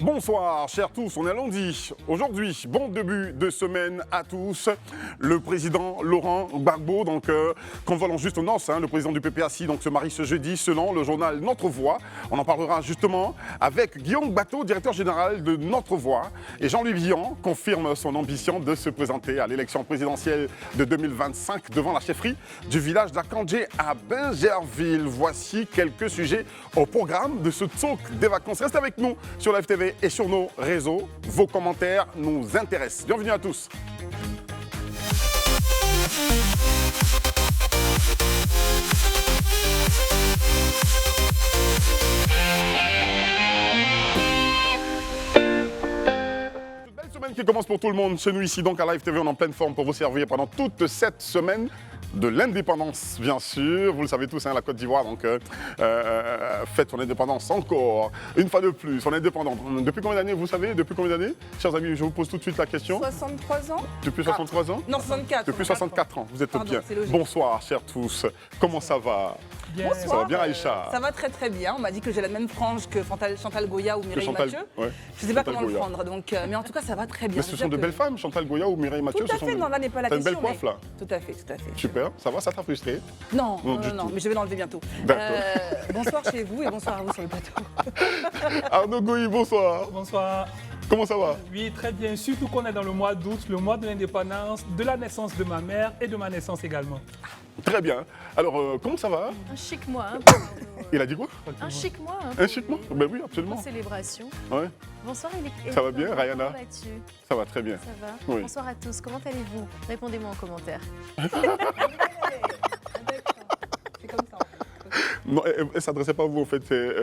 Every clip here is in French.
Bonsoir, chers tous, on est lundi. Aujourd'hui, bon début de semaine à tous. Le président Laurent Gbagbo, convolant juste aux noces, le président du PPACI, se marie ce jeudi selon le journal Notre Voix. On en parlera justement avec Guillaume Bateau, directeur général de Notre Voix. Et Jean-Louis Billon confirme son ambition de se présenter à l'élection présidentielle de 2025 devant la chefferie du village d'Akandjé à Bingerville. Voici quelques sujets au programme de ce talk des vacances. Restez avec nous sur Live TV et sur nos réseaux. Vos commentaires nous intéressent. Bienvenue à tous. Belle semaine qui commence pour tout le monde chez nous ici donc à Live TV. On est en pleine forme pour vous servir pendant toute cette semaine de l'indépendance, bien sûr. Vous le savez tous, la Côte d'Ivoire fête son indépendance encore, une fois de plus. On est indépendant. Depuis combien d'années, vous savez? Depuis combien d'années? Chers amis, je vous pose tout de suite la question. 63 ans. Depuis 63 ans? Non, 64. Depuis 64 ans, vous êtes Pardon, bien. Bonsoir, chers tous. Comment ça va? Bonsoir. Ça va bien, Aïcha? Ça va très très bien. On m'a dit que j'ai la même frange que Chantal Goya ou Mireille Mathieu. Ouais. Je ne sais pas Chantal comment Goya. le prendre. Mais en tout cas, ça va très bien. Mais ce sont de belles femmes, Chantal Goya ou Mireille Mathieu. Tout à fait, non, là n'est pas la T'as une question. belle coiffe, là? Tout à fait, tout à fait. Super, ça va, ça t'a frustré? Non, du tout. mais je vais l'enlever bientôt. D'accord. Bonsoir chez vous et bonsoir à vous sur le plateau. Arnaud Goï, bonsoir. Bonsoir. Comment ça va? Oui, très bien. Surtout qu'on est dans le mois d'août, le mois de l'indépendance, de la naissance de ma mère et de ma naissance également. Très bien. Alors, comment ça va? Un chic mois. Il a dit quoi? Un chic mois. Un chic mois? Ben oui, absolument. Une célébration. Ouais. Bonsoir, Ça va bien, Rayana? Là-dessus. Ça va très bien. Ça va. Oui. Bonsoir à tous. Comment allez-vous? Répondez-moi en commentaire. C'est comme ça. Non, elle ne s'adressait pas à vous, en fait, c'est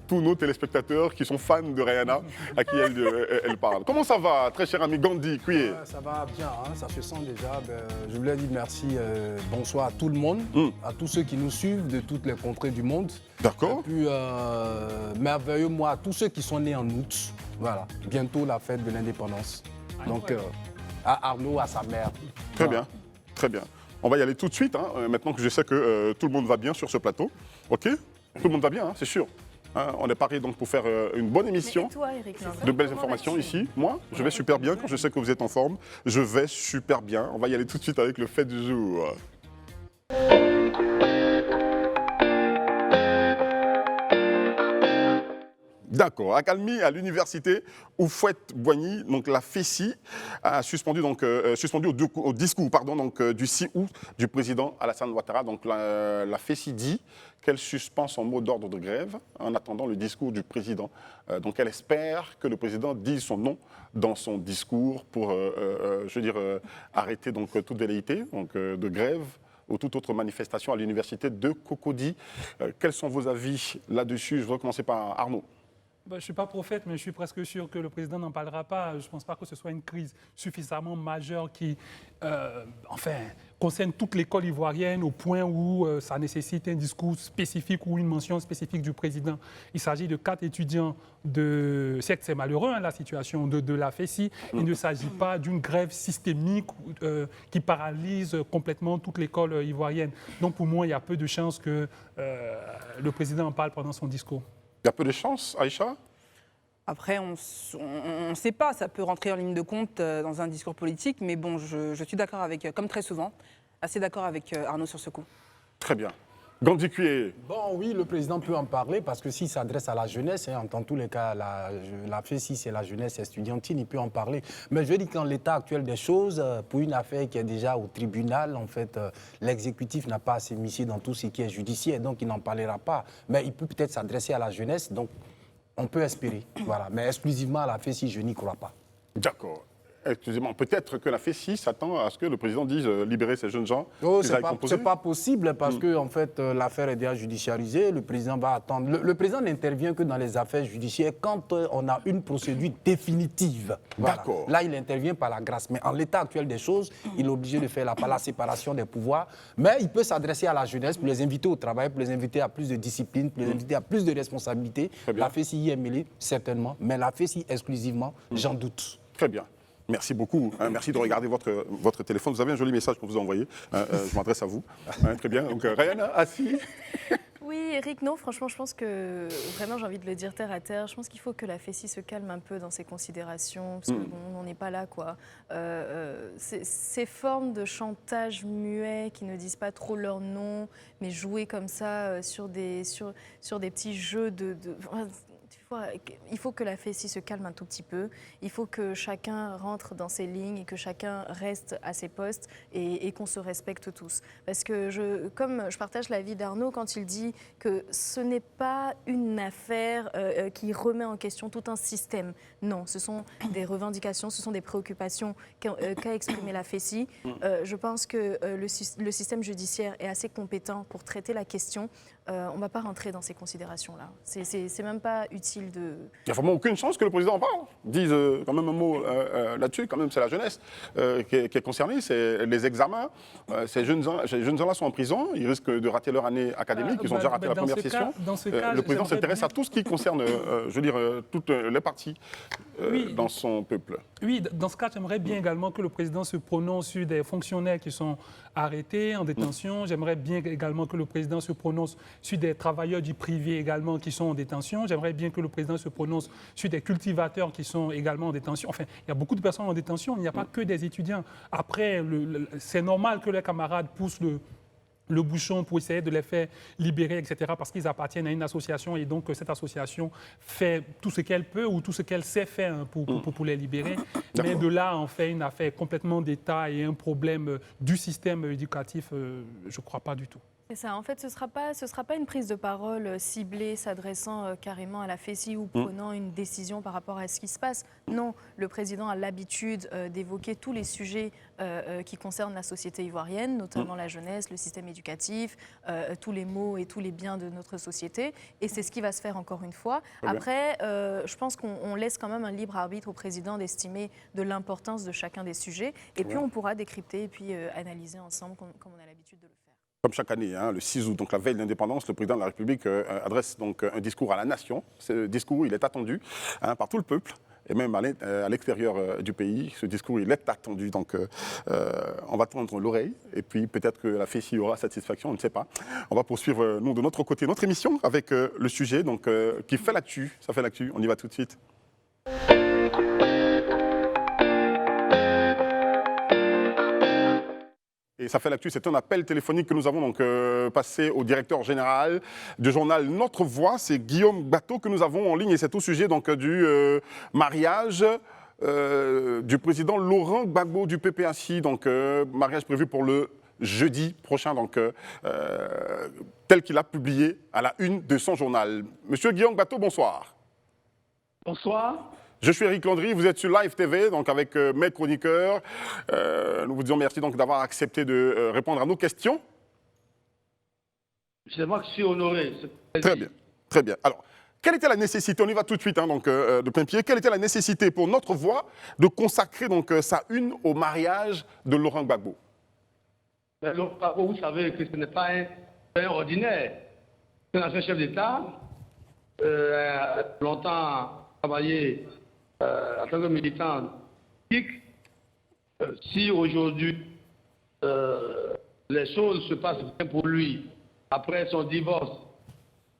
tous nos téléspectateurs qui sont fans de Rihanna, à qui elle parle. Comment ça va, très cher ami Gandhi Kuye? Ça va bien, ça se sent déjà. Je voulais dire merci, bonsoir à tout le monde, à tous ceux qui nous suivent de toutes les contrées du monde. D'accord. Et puis, merveilleux mois à tous ceux qui sont nés en août. Voilà, bientôt la fête de l'indépendance. Donc, à Arnaud, à sa mère. Très Voilà. bien, très bien. On va y aller tout de suite, maintenant que je sais que tout le monde va bien sur ce plateau. OK? Tout le monde va bien, c'est sûr. On est paré donc pour faire une bonne émission. Mais et toi, Eric, De belles informations ici. Moi, je vais super bien. Quand je sais que vous êtes en forme, je vais super bien. On va y aller tout de suite avec le fait du jour. D'accord. À Calmy, à l'université Houphouët-Boigny, donc la FESI a suspendu au discours du 6 août du président Alassane Ouattara. Donc la FESI dit qu'elle suspend son mot d'ordre de grève en attendant le discours du président. Donc elle espère que le président dise son nom dans son discours pour, arrêter donc toute velléité de grève ou toute autre manifestation à l'université de Cocody. Quels sont vos avis là-dessus? Je vais commencer par Arnaud. Je ne suis pas prophète, mais je suis presque sûr que le président n'en parlera pas. Je ne pense pas que ce soit une crise suffisamment majeure qui concerne toute l'école ivoirienne au point où ça nécessite un discours spécifique ou une mention spécifique du président. Il s'agit de 4 étudiants de... Certes, c'est malheureux, la situation de la FESI. Il ne s'agit pas d'une grève systémique qui paralyse complètement toute l'école ivoirienne. Donc pour moi, il y a peu de chances que le président en parle pendant son discours. Il y a peu de chance, Aïcha? Après, on ne sait pas, ça peut rentrer en ligne de compte dans un discours politique, mais bon, je suis d'accord avec, comme très souvent, assez d'accord avec Arnaud sur ce coup. Très bien. Gandhi Kuye. Bon, oui, le président peut en parler parce que s'il s'adresse à la jeunesse, en tous les cas, la FESI, c'est la jeunesse estudiantine, il peut en parler. Mais je veux dire qu'en l'état actuel des choses, pour une affaire qui est déjà au tribunal, en fait, l'exécutif n'a pas à s'immiscer dans tout ce qui est judiciaire, donc il n'en parlera pas. Mais il peut peut-être s'adresser à la jeunesse, donc on peut espérer. Voilà. Mais exclusivement à la FESI, je n'y crois pas. D'accord. Excusez-moi, peut-être que la FESI s'attend à ce que le président dise libérer ces jeunes gens. Oh, c'est pas possible parce que en fait, l'affaire est déjà judiciarisée. Le président va attendre. Le président n'intervient que dans les affaires judiciaires quand on a une procédure définitive. Voilà. D'accord. Là, il intervient par la grâce. Mais en l'état actuel des choses, il est obligé de faire la séparation des pouvoirs. Mais il peut s'adresser à la jeunesse pour les inviter au travail, pour les inviter à plus de discipline, pour les inviter à plus de responsabilité. La FESI y est mêlée, certainement. Mais la FESI exclusivement, j'en doute. Très bien. Merci beaucoup. Merci de regarder votre téléphone. Vous avez un joli message qu'on vous a envoyé. Je m'adresse à vous. Très bien. Donc, Ryan, assis. Oui, Eric, non, franchement, je pense que vraiment, j'ai envie de le dire terre à terre. Je pense qu'il faut que la FESI se calme un peu dans ses considérations, parce que bon, on n'est pas là, quoi. Ces formes de chantage muet qui ne disent pas trop leur nom, mais jouer comme ça sur des petits jeux il faut que la FESI se calme un tout petit peu. Il faut que chacun rentre dans ses lignes et que chacun reste à ses postes et qu'on se respecte tous. Parce que comme je partage l'avis d'Arnaud quand il dit que ce n'est pas une affaire qui remet en question tout un système. Non, ce sont des revendications, ce sont des préoccupations qu'a exprimé la FESI. Je pense que le système judiciaire est assez compétent pour traiter la question. On ne va pas rentrer dans ces considérations-là. C'est même pas utile de... Il n'y a vraiment aucune chance que le président en parle. Dise quand même un mot là-dessus. Quand même, c'est la jeunesse qui est concernée, c'est les examens. Ces jeunes gens-là sont en prison, ils risquent de rater leur année académique, ils ont déjà raté la première session. Le président s'intéresse à tout ce qui concerne, je veux dire, toutes les parties dans son peuple. Oui, dans ce cas, j'aimerais bien également que le président se prononce sur des fonctionnaires qui sont arrêtés, en détention. J'aimerais bien également que le président se prononce sur des travailleurs du privé également qui sont en détention. J'aimerais bien que le président se prononce sur des cultivateurs qui sont également en détention. Enfin, il y a beaucoup de personnes en détention, il n'y a pas que des étudiants. Après, c'est normal que les camarades poussent le bouchon pour essayer de les faire libérer, etc., parce qu'ils appartiennent à une association et donc cette association fait tout ce qu'elle peut ou tout ce qu'elle sait faire pour les libérer. Mais de là, en fait une affaire complètement d'État et un problème du système éducatif, je ne crois pas du tout. C'est ça, en fait, ce sera pas une prise de parole ciblée, s'adressant carrément à la FESI ou prenant une décision par rapport à ce qui se passe. Non, le président a l'habitude d'évoquer tous les sujets qui concernent la société ivoirienne, notamment la jeunesse, le système éducatif, tous les maux et tous les biens de notre société. Et c'est ce qui va se faire encore une fois. Après, je pense qu'on laisse quand même un libre arbitre au président d'estimer de l'importance de chacun des sujets. Et puis, on pourra décrypter et puis analyser ensemble comme on a l'habitude de le faire. Comme chaque année, le 6 août, donc la veille de l'indépendance, le président de la République adresse donc un discours à la nation. Ce discours, il est attendu par tout le peuple et même à l'extérieur du pays. Ce discours, il est attendu. Donc, on va tendre l'oreille et puis peut-être que la FESI aura satisfaction, on ne sait pas. On va poursuivre, nous, de notre côté, notre émission avec le sujet donc, qui fait l'actu. Ça fait l'actu. On y va tout de suite. Et ça fait l'actu, c'est un appel téléphonique que nous avons donc passé au directeur général du journal Notre Voix. C'est Guillaume Bateau que nous avons en ligne et c'est au sujet donc, du mariage du président Laurent Gbagbo du PPACI. Donc mariage prévu pour le jeudi prochain, donc, tel qu'il a publié à la une de son journal. Monsieur Guillaume Bateau, bonsoir. Bonsoir. Je suis Eric Landry, vous êtes sur Live TV, donc avec mes chroniqueurs. Nous vous disons merci donc d'avoir accepté de répondre à nos questions. C'est moi qui suis honoré. Très bien, très bien. Alors, quelle était la nécessité, on y va tout de suite donc, de plein pied, quelle était la nécessité pour Notre Voix de consacrer donc, sa une au mariage de Laurent Gbagbo? Laurent Gbagbo, vous savez que ce n'est pas un ordinaire. C'est un ancien chef d'État, longtemps travaillé en tant que militant politique. Si aujourd'hui les choses se passent bien pour lui, après son divorce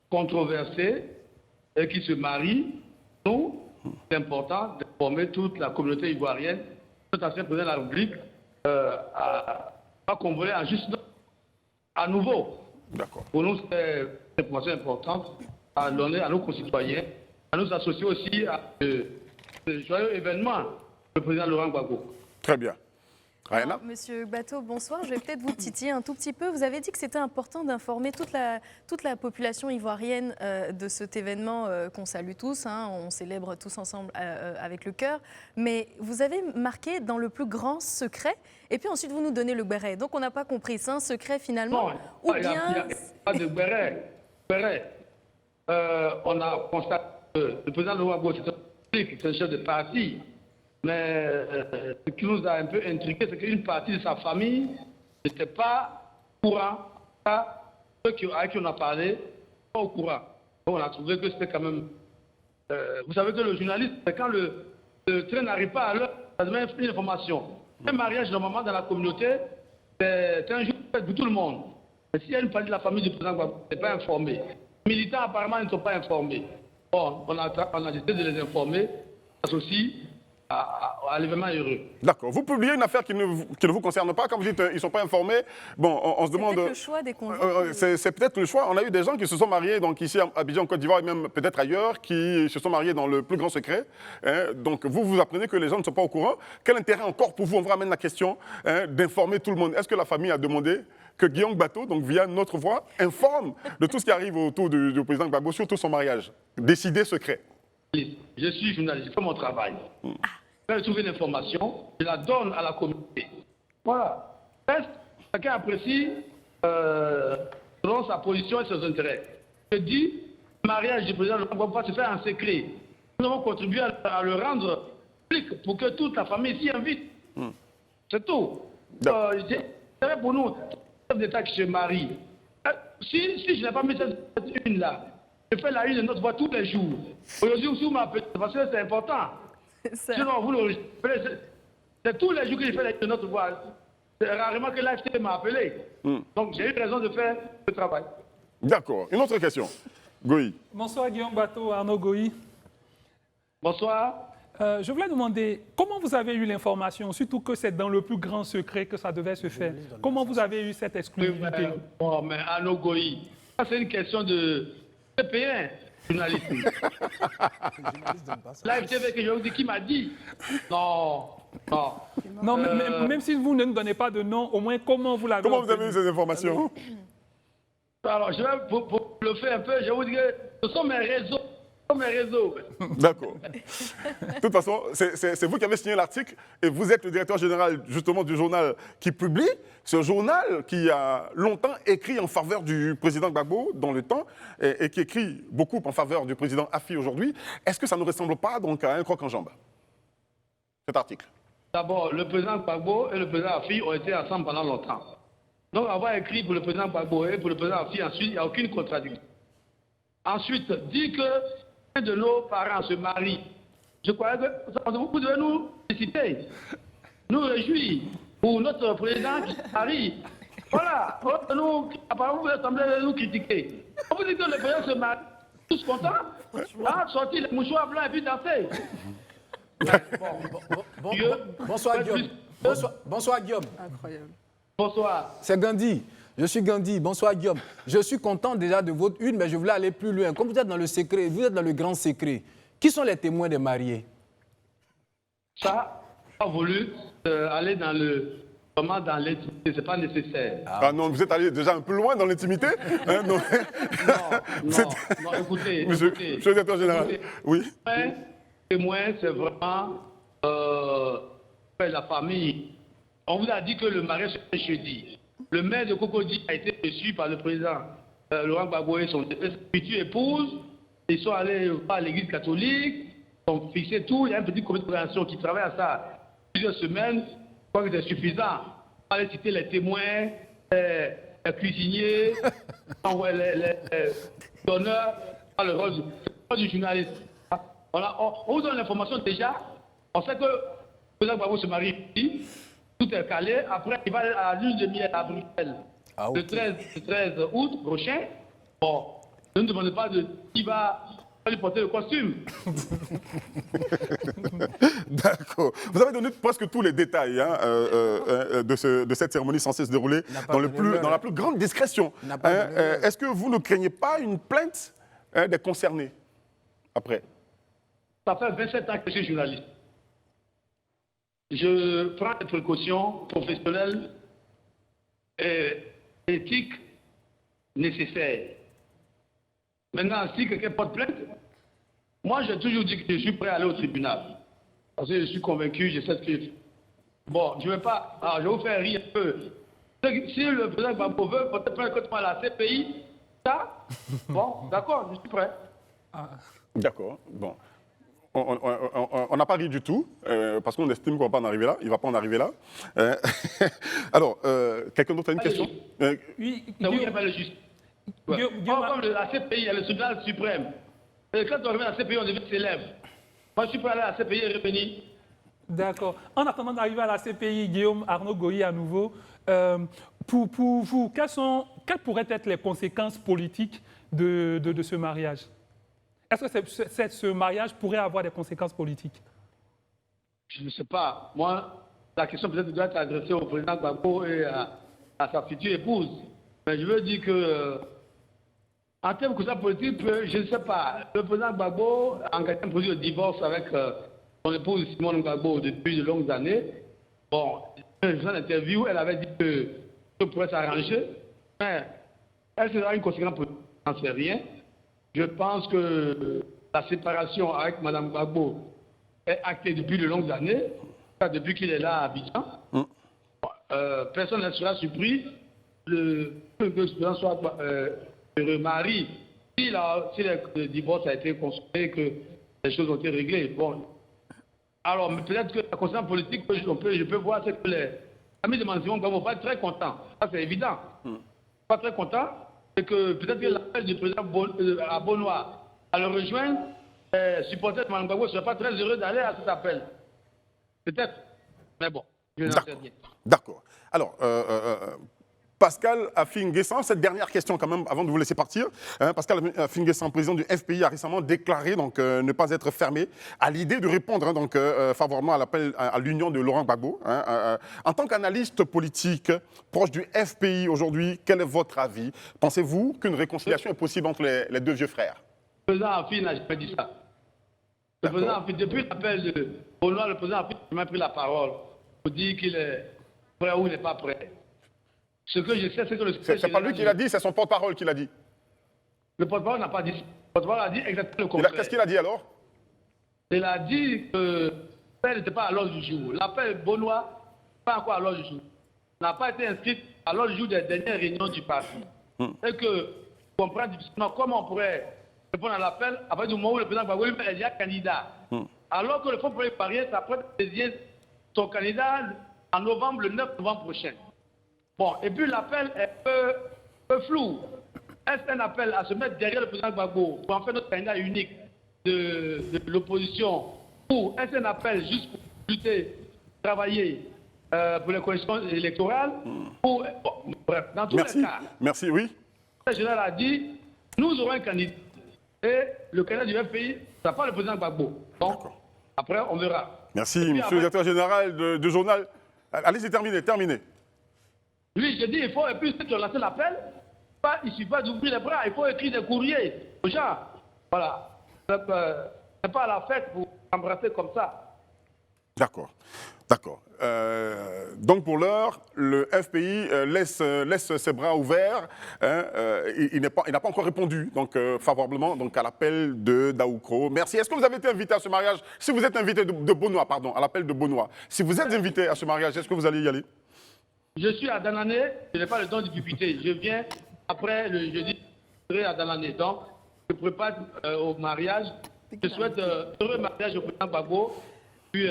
controversé, et qu'il se marie, nous, c'est important d'informer toute la communauté ivoirienne, tout ancien président de la République, à convoler en juste à nouveau. Pour nous, c'est une information importante à donner à nos concitoyens, à nous associer aussi à ce joyeux événement, le président Laurent Gbagbo. Très bien. Alors, Monsieur Bateau, bonsoir. Je vais peut-être vous titiller un tout petit peu. Vous avez dit que c'était important d'informer toute la population ivoirienne de cet événement qu'on salue tous. On célèbre tous ensemble avec le cœur. Mais vous avez marqué dans le plus grand secret. Et puis ensuite, vous nous donnez le béret. Donc, on n'a pas compris. C'est un secret finalement. Non, ou il n'y a pas de béret. On a constaté que le président Laurent Gbagbo, c'est un chef de parti. Mais ce qui nous a un peu intrigué, c'est qu'une partie de sa famille n'était pas au courant. Ceux à qui on a parlé, pas au courant. Donc on a trouvé que c'était quand même... vous savez que le journaliste, c'est quand le train n'arrive pas à l'heure, ça devient une information. Un mariage, normalement, dans la communauté, c'est un jour pour tout le monde. Mais s'il y a une partie de la famille du président Gbagbo qui n'est pas informée, les militants apparemment ne sont pas informés. Bon, on a décidé de les informer, associés à l'événement heureux. D'accord. Vous publiez une affaire qui ne vous concerne pas. Quand vous dites ils ne sont pas informés, bon, on se demande... C'est le choix des convives. c'est peut-être le choix. On a eu des gens qui se sont mariés donc ici à Abidjan, en Côte d'Ivoire, et même peut-être ailleurs, qui se sont mariés dans le plus grand secret. Hein. Donc vous apprenez que les gens ne sont pas au courant. Quel intérêt encore pour vous, on vous ramène la question, hein, d'informer tout le monde? Est-ce que la famille a demandé que Guillaume Bato, donc via notre voix, informe de tout ce qui arrive autour du président Gbagbo, surtout son mariage? Décidé secret. Je suis journaliste, je fais mon travail. Quand je trouve une information, je la donne à la communauté. Voilà. Reste, chacun apprécie selon sa position et ses intérêts. Je dis, le mariage du président ne va pas se faire en secret. Nous avons contribué à le rendre public pour que toute la famille s'y invite. C'est tout. C'est pour nous, chef d'État qui se marie. Si je n'ai pas mis cette une-là, je fais la une de notre voix tous les jours. Aujourd'hui, si vous m'appelez, parce que c'est important. Sinon, vous le c'est tous les jours que je fais la une de notre voix. C'est rarement que l'AFT m'a appelé. Donc, j'ai eu raison de faire le travail. D'accord. Une autre question. Goï. Bonsoir Guillaume Bato, Arnaud Goï. Bonsoir. Je voulais demander comment vous avez eu l'information, surtout que c'est dans le plus grand secret que ça devait se faire. Comment vous avez eu cette exclusivité? Bon, mais Arnaud Goï, ça c'est une question de CP1, journaliste. L'AFTV que je vous dis, qui m'a dit? Non, non. Non, même si vous ne nous donnez pas de nom, au moins comment vous l'avez Comment vous avez eu ces informations? Alors, je vais pour le faire un peu, je vais vous dire que ce sont mes réseaux. D'accord. De toute façon, c'est vous qui avez signé l'article et vous êtes le directeur général justement du journal qui publie. Ce journal qui a longtemps écrit en faveur du président Gbagbo dans le temps et qui écrit beaucoup en faveur du président Afi aujourd'hui. Est-ce que ça ne ressemble pas donc à un croc en jambe, cet article? D'abord, le président Gbagbo et le président Afi ont été ensemble pendant longtemps. Donc avoir écrit pour le président Gbagbo et pour le président Afi, ensuite, il n'y a aucune contradiction. Ensuite, dire que un de nos parents se marie. Je crois que vous devez nous féliciter, nous réjouir pour notre président qui se marie. Voilà. Apparemment, vous êtes semblé nous critiquer. On vous dit que le président se marie, tous contents, sortir les mouchoirs blancs et puis danser. Bonsoir Guillaume. Bonsoir Guillaume. Incroyable. Bonsoir. C'est Gandhi. Je suis Gandhi. Bonsoir Guillaume. Je suis content déjà de votre une, mais je voulais aller plus loin. Comme vous êtes dans le secret, vous êtes dans le grand secret. Qui sont les témoins des mariés? Ça, on a voulu aller dans l'intimité, c'est pas nécessaire. Ah non, vous êtes allé déjà un peu loin dans l'intimité. Hein, non, écoutez. Monsieur le directeur général. Oui. Témoin, c'est vraiment la famille. On vous a dit que le mariage se fait jeudi. Le maire de Cocody a été reçu par le président Laurent Gbagbo et son future épouse. Ils sont allés à l'église catholique, ils ont fixé tout. Il y a un petit comité d'organisation qui travaille à ça plusieurs semaines. Je crois que c'est suffisant. On va aller citer les témoins, les cuisiniers, les donneurs, le rôle du journaliste. On vous donne l'information déjà. On sait que le président Gbagbo se marie ici. Tout est calé. Après, il va à la lune de miel à Bruxelles. Le 13 août prochain. Bon, ne nous demandez pas de qui va lui porter le costume. D'accord. Vous avez donné presque tous les détails hein, de cette cérémonie censée se dérouler dans la plus grande discrétion. Est-ce que vous ne craignez pas une plainte des concernés après? Ça fait 27 ans que je suis journaliste. Je prends des précautions professionnelles et éthiques nécessaires. Maintenant, si quelqu'un porte plainte, moi j'ai toujours dit que je suis prêt à aller au tribunal. Parce que je suis convaincu, je sais ce que je fais. Bon, je ne vais pas. Alors, je vais vous faire rire un peu. Si le président Gbagbo veut porter plainte contre moi à la CPI, ça, bon, d'accord, je suis prêt. D'accord, bon. On n'a pas ri du tout, parce qu'on estime qu'on va pas en arriver là. Il ne va pas en arriver là. Alors, quelqu'un d'autre a une question? Oui, c'est vous qui avez le juste. Comme la CPI, il y a le tribunal suprême. Et quand on revient à la CPI, on devient s'élève. Moi, je suis prêt à aller à la CPI et revenir. D'accord. En attendant d'arriver à la CPI, Guillaume Arnaud Goï à nouveau, pour vous, quelles pourraient être les conséquences politiques de ce mariage? Est-ce que ce mariage pourrait avoir des conséquences politiques? Je ne sais pas. Moi, la question peut-être doit être adressée au président Gbagbo et à sa future épouse. Mais je veux dire que, en termes de conséquences politiques, je ne sais pas. Le président Gbagbo a engagé un processus de divorce avec son épouse Simone Gbagbo depuis de longues années. Bon, dans l'interview, elle avait dit que ça pourrait s'arranger. Mais est-ce que ça a une conséquence politique? Je n'en sais rien. Je pense que la séparation avec Mme Gbagbo est actée depuis de longues années, depuis qu'il est là à Abidjan. Personne ne sera surpris que le président soit remarié. Si le divorce a été consommé, que les choses ont été réglées. Bon. Alors, peut-être que la conséquence politique que je peux voir, c'est que les amis de Simone Gbagbo ne vont pas être très contents. Ça, c'est évident. Pas très contents. Et que peut-être que l'appel du président à Bonois à le rejoindre, les supporters de Mme Gbagbo ne seraient pas très heureux d'aller à cet appel. Peut-être. Mais bon, je n'en sais rien. D'accord. Alors, Pascal Affi-N'Guessan, cette dernière question quand même, avant de vous laisser partir. Pascal Affi-N'Guessan, président du FPI, a récemment déclaré donc, ne pas être fermé à l'idée de répondre donc, favorablement à l'appel à l'union de Laurent Gbagbo. En tant qu'analyste politique proche du FPI aujourd'hui, quel est votre avis? Pensez-vous qu'une réconciliation est possible entre les deux vieux frères? Le président Affi n'a jamais dit ça. Le président Affi, depuis l'appel de Bonois, le président Affi n'a jamais pris la parole pour dire qu'il est prêt ou il n'est pas prêt. Ce que je sais, c'est que le secrétaire C'est pas lui qui l'a dit, c'est son porte-parole qui l'a dit. Le porte-parole n'a pas dit ça. Le porte-parole a dit exactement le contraire. Qu'est-ce qu'il a dit alors? Il a dit que l'appel n'était pas à l'ordre du jour. L'appel Bonois, pas encore à l'ordre du jour. N'a pas été inscrit à l'ordre du jour des dernières réunions du parti. Et que, comprendre difficilement comment on pourrait répondre à l'appel à partir du moment où le président Gbagbo est déjà candidat. Alors que le Fonds pour les parieurs s'apprête à désigner son candidat en novembre, le 9 novembre prochain. Bon, et puis l'appel est peu flou. Est-ce un appel à se mettre derrière le président Gbagbo pour en faire notre candidat unique de l'opposition? Ou est-ce un appel juste pour lutter, travailler pour les coalitions électorales? Ou, bon, bref, dans tous les cas, Merci, oui. le général a dit, nous aurons un candidat. Et le candidat du FPI ne sera pas le président Gbagbo. Donc, après, on verra. Merci, puis monsieur le directeur général du journal. Allez-y, terminez. Lui, je dis, il faut, et puis, si tu lances l'appel, il ne suffit pas d'ouvrir les bras, il faut écrire des courriers aux gens. Voilà. C'est pas à la fête pour embrasser comme ça. D'accord. Donc pour l'heure, le FPI laisse ses bras ouverts. Il n'a pas encore répondu donc, favorablement donc, à l'appel de Daoukro. Merci. Est-ce que vous avez été invité à ce mariage? Si vous êtes invité de Bonois, pardon, à l'appel de Bonois. Si vous êtes invité à ce mariage, est-ce que vous allez y aller? Je suis à Danané, je n'ai pas le don d'ubiquité. Je viens après le jeudi, je serai à Danané. Donc, je prépare au mariage. Je souhaite heureux mariage au président Gbagbo, puis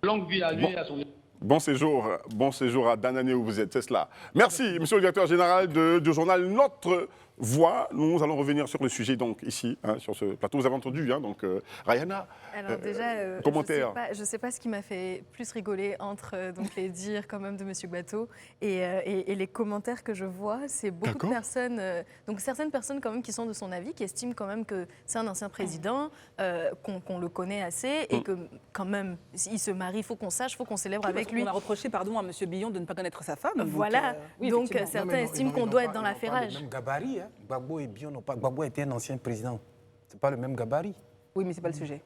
longue vie à lui et à son... Bon séjour à Danané où vous êtes, c'est cela. Merci, monsieur le directeur général du journal Notre Voix. Nous allons revenir sur le sujet donc ici, sur ce plateau. Vous avez entendu, donc Rayana, alors déjà, commentaire. Je ne sais pas ce qui m'a fait plus rigoler entre donc, les dires quand même de M. Bato et les commentaires que je vois. C'est beaucoup de personnes, donc certaines personnes quand même qui sont de son avis, qui estiment quand même que c'est un ancien président, qu'on le connaît assez et que quand même, il se marie, il faut qu'on sache, il faut qu'on célèbre avec lui. On a reproché à M. Billon de ne pas connaître sa femme. Voilà, donc certains estiment qu'on doit être dans l'affairage. Ils n'ont pas le même gabarit. Gbagbo et Billon n'ont pas... Gbagbo était un ancien président. Ce n'est pas le même gabarit. Oui, mais ce n'est pas le sujet.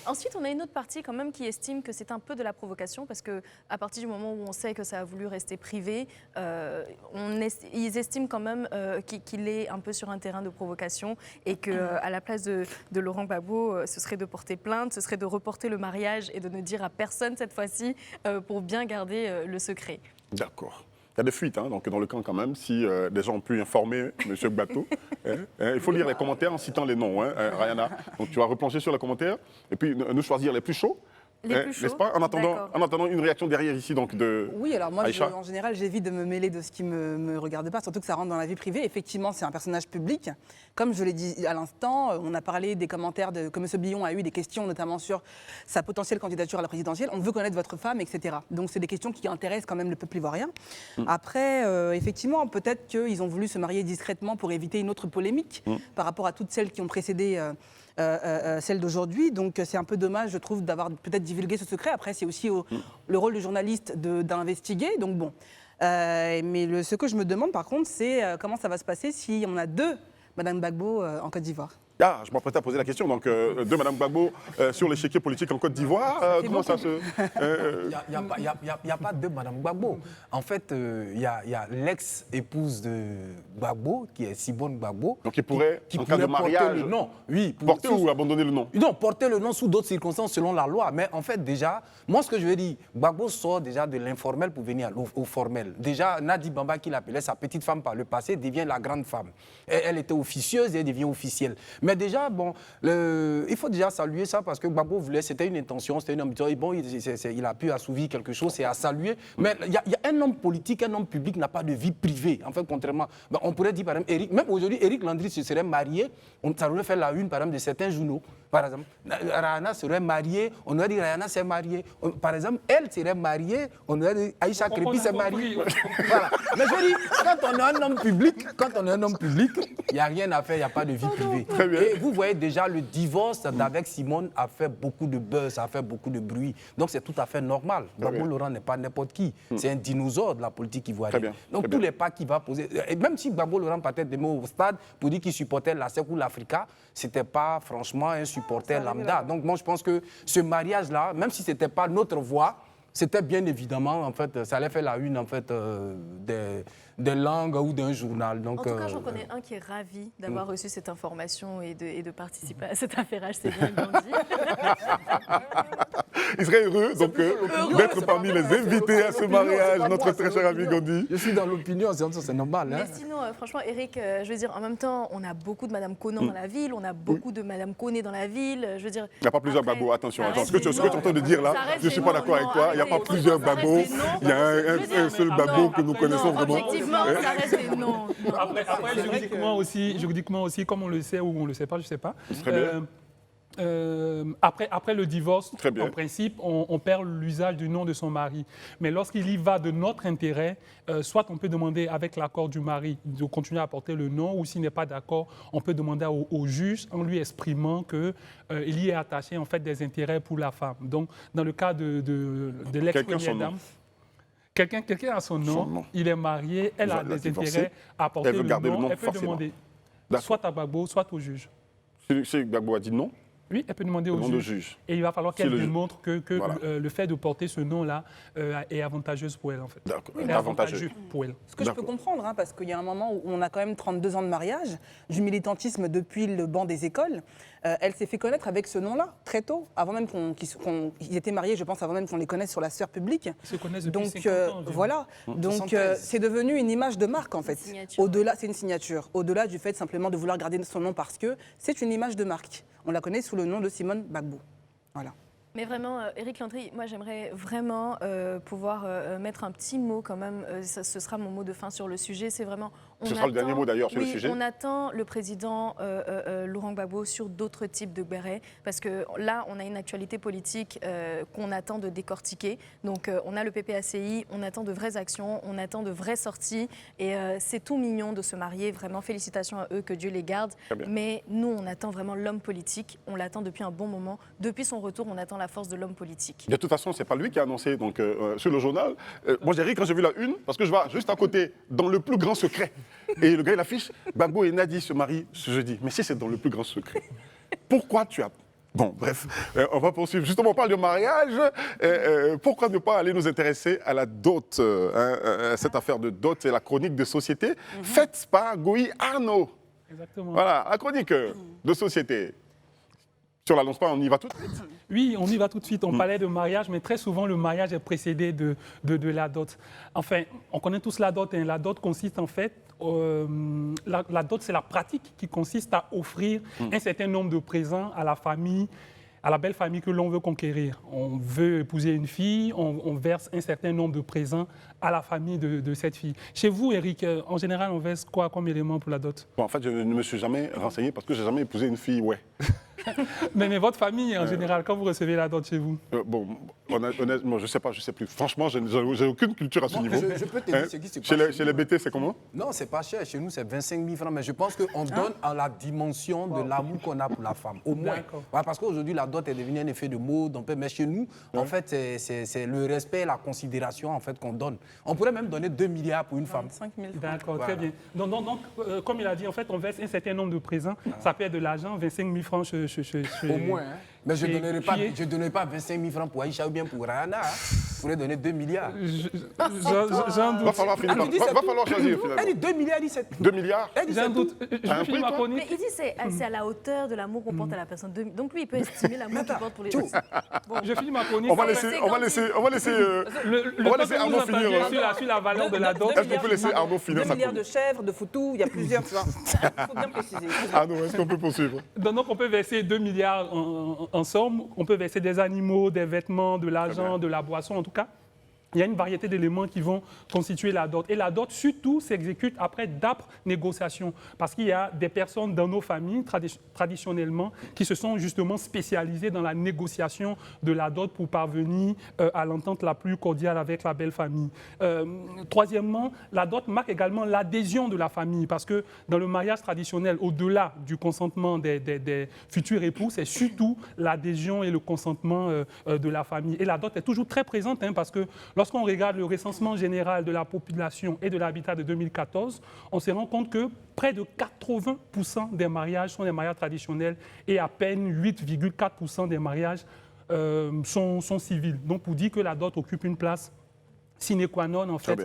Ensuite, on a une autre partie quand même qui estime que c'est un peu de la provocation parce qu'à partir du moment où on sait que ça a voulu rester privé, ils estiment quand même qu'il est un peu sur un terrain de provocation et qu'à la place de Laurent Gbagbo, ce serait de porter plainte, ce serait de reporter le mariage et de ne dire à personne cette fois-ci pour bien garder le secret. D'accord. Il y a des fuites donc dans le camp quand même, si des gens ont pu informer M. Bato. Il faut lire les commentaires en citant les noms, Rayana. Donc tu vas replonger sur les commentaires et puis nous choisir les plus chauds Les plus n'est-ce chauds. pas, D'accord. en attendant une réaction derrière ici, donc de Oui, alors moi, Aïcha. en général, j'évite de me mêler de ce qui ne me regarde pas, surtout que ça rentre dans la vie privée. Effectivement, c'est un personnage public. Comme je l'ai dit à l'instant, on a parlé des commentaires que M. Billon a eu, des questions notamment sur sa potentielle candidature à la présidentielle. On veut connaître votre femme, etc. Donc, c'est des questions qui intéressent quand même le peuple ivoirien. Après, effectivement, peut-être qu'ils ont voulu se marier discrètement pour éviter une autre polémique par rapport à toutes celles qui ont précédé celle d'aujourd'hui. Donc c'est un peu dommage, je trouve, d'avoir peut-être divulgué ce secret. Après, c'est aussi le rôle du journaliste d'investiguer. Donc bon. Mais ce que je me demande, par contre, c'est comment ça va se passer si on a deux Madame Gbagbo en Côte d'Ivoire. Ah, je m'apprêtais à poser la question. Donc, de Mme Gbagbo sur l'échiquier politique en Côte d'Ivoire, comment ça se... Il n'y a pas de Mme Gbagbo. En fait, il y a l'ex-épouse de Gbagbo, qui est Simone Gbagbo. Donc, il pourrait, qui en cas de pourrait porter mariage, le nom. Oui, porter ou abandonner le nom? Non, porter le nom sous d'autres circonstances selon la loi. Mais en fait, déjà, moi, ce que je veux dire, Gbagbo sort déjà de l'informel pour venir au formel. Déjà, Nadi Bamba, qui l'appelait sa petite femme par le passé, devient la grande femme. Elle était officieuse et elle devient officielle. Mais déjà, bon, il faut déjà saluer ça parce que Gbagbo voulait, c'était une intention, c'était une ambition. Et bon, il a pu assouvir quelque chose, c'est à saluer. Mais il y a un homme politique, un homme public n'a pas de vie privée. En fait, contrairement, ben, on pourrait dire par exemple, même aujourd'hui, Éric Landry se serait marié, ça aurait fait la une par exemple de certains journaux. Par exemple, Rayana serait mariée, on aurait dit Rayana s'est mariée. Par exemple, elle serait mariée, on aurait dit Aïcha Crépi s'est mariée. Voilà. Mais je dis, quand on est un homme public, il n'y a rien à faire, il n'y a pas de vie privée. Très bien. Et vous voyez déjà, le divorce d'avec Simone a fait beaucoup de buzz, a fait beaucoup de bruit. Donc c'est tout à fait normal. Gbagbo Laurent n'est pas n'importe qui. C'est un dinosaure de la politique ivoirienne. Très bien. Donc Très tous bien. les pas qu'il va poser, et même si Gbagbo Laurent partait demain au stade pour dire qu'il supportait la SEC ou l'Africa, ce n'était pas franchement un supporter lambda. Donc moi je pense que ce mariage-là, même si ce n'était pas notre voix, c'était bien évidemment, en fait, ça allait faire la une en fait, des langues ou d'un journal. Donc, En tout cas, j'en connais un qui est ravi d'avoir reçu cette information et de participer à cet affairage, c'est bien Gandhi. Il serait heureux donc d'être parmi les invités à ce mariage, notre très cher ami Gandhi. Je suis dans l'opinion, c'est normal. Hein? Mais sinon, franchement, Eric, je veux dire, en même temps, on a beaucoup de Madame Konan dans la ville, on a beaucoup de Madame Koné dans la ville. Je veux dire. Il n'y a pas plusieurs après, Gbagbo, attention. ça Attends, reste ce que tu es en train de dire là, ça reste je ne suis des pas noms, d'accord avec non, toi. Il n'y a pas arrêtez. plusieurs Ça reste Gbagbo. des noms. Il y a un seul Gbagbo que nous connaissons Non, vraiment. objectivement, ça reste des noms. Après, juridiquement aussi, comme on le sait ou on ne le sait pas, je ne sais pas. Très bien. Après le divorce, Très bien. en principe, on perd l'usage du nom de son mari. Mais lorsqu'il y va de notre intérêt, soit on peut demander avec l'accord du mari de continuer à porter le nom, ou s'il n'est pas d'accord, on peut demander au juge en lui exprimant qu'il y est attaché en fait des intérêts pour la femme. Donc, dans le cas de l'ex-première dame, quelqu'un a son nom, il est marié, elle a des intérêts à porter Elle veut garder le nom, elle peut forcément. demander D'accord. soit à Gbagbo, soit au juge. Si Gbagbo a dit non, Oui, elle peut demander au demande au juge. juge. Et il va falloir Si qu'elle le juge- démontre que Voilà. le fait de porter ce nom-là est avantageuse pour elle, en fait. D'accord. Elle est Avantageux. avantageux pour elle. Ce que je peux D'accord. comprendre, hein, parce qu'il y a un moment où on a quand même 32 ans de mariage, du militantisme depuis le banc des écoles. Elle s'est fait connaître avec ce nom-là, très tôt, avant même qu'ils étaient mariés, je pense, avant même qu'on les connaisse sur la sphère publique. Ils se connaissent depuis Donc 50 ans. environ. voilà, donc 73. c'est devenu une image de marque en fait. signature. Au-delà, c'est une signature. Au-delà du fait simplement de vouloir garder son nom parce que c'est une image de marque. On la connaît sous le nom de Simone Gbagbo. Voilà. Mais vraiment, Éric Landry, moi j'aimerais vraiment pouvoir mettre un petit mot quand même, ce sera mon mot de fin sur le sujet, c'est vraiment... Ce sera le dernier mot d'ailleurs sur le sujet. On attend le président Laurent Gbagbo sur d'autres types de bérets, parce que là on a une actualité politique qu'on attend de décortiquer, donc on a le PPACI, on attend de vraies actions, on attend de vraies sorties, et c'est tout mignon de se marier, vraiment félicitations à eux, que Dieu les garde, mais nous on attend vraiment l'homme politique, on l'attend depuis un bon moment, depuis son retour on attend la force de l'homme politique. De toute façon, ce n'est pas lui qui a annoncé donc, sur le journal. Moi, j'ai ri quand j'ai vu la une, parce que je vois juste à côté, dans le plus grand secret. Et le gars, il affiche Gbagbo et Nadi se marient ce jeudi. Mais si c'est dans le plus grand secret, pourquoi tu as... Bon, bref, on va poursuivre. Justement, on parle de mariage. Pourquoi ne pas aller nous intéresser à la dot, cette affaire de dot, c'est la chronique de société faite par Goï Arnaud. Exactement. Voilà, la chronique de société. Si on ne l'annonce pas, on y va tout de suite. Oui, on y va tout de suite. On parlait de mariage, mais très souvent, le mariage est précédé de la dot. Enfin, on connaît tous la dot. Hein. La dot consiste en fait, la dot, c'est la pratique qui consiste à offrir un certain nombre de présents à la famille à la belle famille que l'on veut conquérir. On veut épouser une fille, on verse un certain nombre de présents à la famille de cette fille. Chez vous, Eric, en général, on verse quoi comme élément pour la dot? Bon, en fait, je ne me suis jamais renseigné parce que je n'ai jamais épousé une fille, ouais. Mais votre famille, en général, quand vous recevez la dot chez vous? Bon, honnêtement, je ne sais plus. Franchement, je n'ai aucune culture à ce Bon, niveau. je peux te dire ce qui se passe Chez les BT, c'est comment? Non, c'est pas cher. Chez nous, c'est 25 000 francs. Mais je pense qu'on donne à la dimension de l'amour qu'on a pour la femme. Au moins. D'accord. Ouais, parce qu'aujourd'hui, la dot est devenue un effet de mode. Mais chez nous, en fait, c'est le respect et la considération en fait, qu'on donne. On pourrait même donner 2 milliards pour une femme. 5 000 francs. D'accord, Voilà. très bien. Donc, comme il a dit, en fait, on verse un certain nombre de présents. Ça peut être de l'argent, 25 000 francs Au moins. Hein. Mais je Et ne donnerai pas 25 000 francs pour Aïcha ou bien pour Rihanna. Hein. Je pourrais donner 2 milliards. J'en Va doute. falloir finir. Elle dit, Va c'est falloir tout. choisir Elle finalement. dit 2 milliards, elle dit c'est tout. 2 milliards? Elle dit J'en c'est tout. doute. Je T'as un vais finir prix, ma toi? chronique. Mais il dit c'est à la hauteur de l'amour qu'on porte à la personne. Donc lui, il peut estimer l'amour qu'il porte pour les autres. Je finis ma chronique. On va laisser Arnaud finir. Sur la valeur de la dot. Est-ce qu'on peut laisser Arnaud finir 2 sa milliards de chronique? chèvres, de foutous, il y a plusieurs, tu vois. Il faut bien préciser. Arnaud, est-ce qu'on peut poursuivre? Donc, on peut verser 2 milliards en somme. On peut verser des animaux, des vêtements, de l'argent, de la boisson, en tout cas. Il y a une variété d'éléments qui vont constituer la dot. Et la dot, surtout, s'exécute après d'âpres négociations. Parce qu'il y a des personnes dans nos familles, traditionnellement, qui se sont justement spécialisées dans la négociation de la dot pour parvenir à l'entente la plus cordiale avec la belle famille. Troisièmement, la dot marque également l'adhésion de la famille. Parce que dans le mariage traditionnel, au-delà du consentement des futurs époux, c'est surtout l'adhésion et le consentement de la famille. Et la dot est toujours très présente, hein, parce que lorsqu'on regarde le recensement général de la population et de l'habitat de 2014, on se rend compte que près de 80% des mariages sont des mariages traditionnels et à peine 8,4% des mariages sont civils. Donc, pour dire que la dot occupe une place sine qua non, en fait,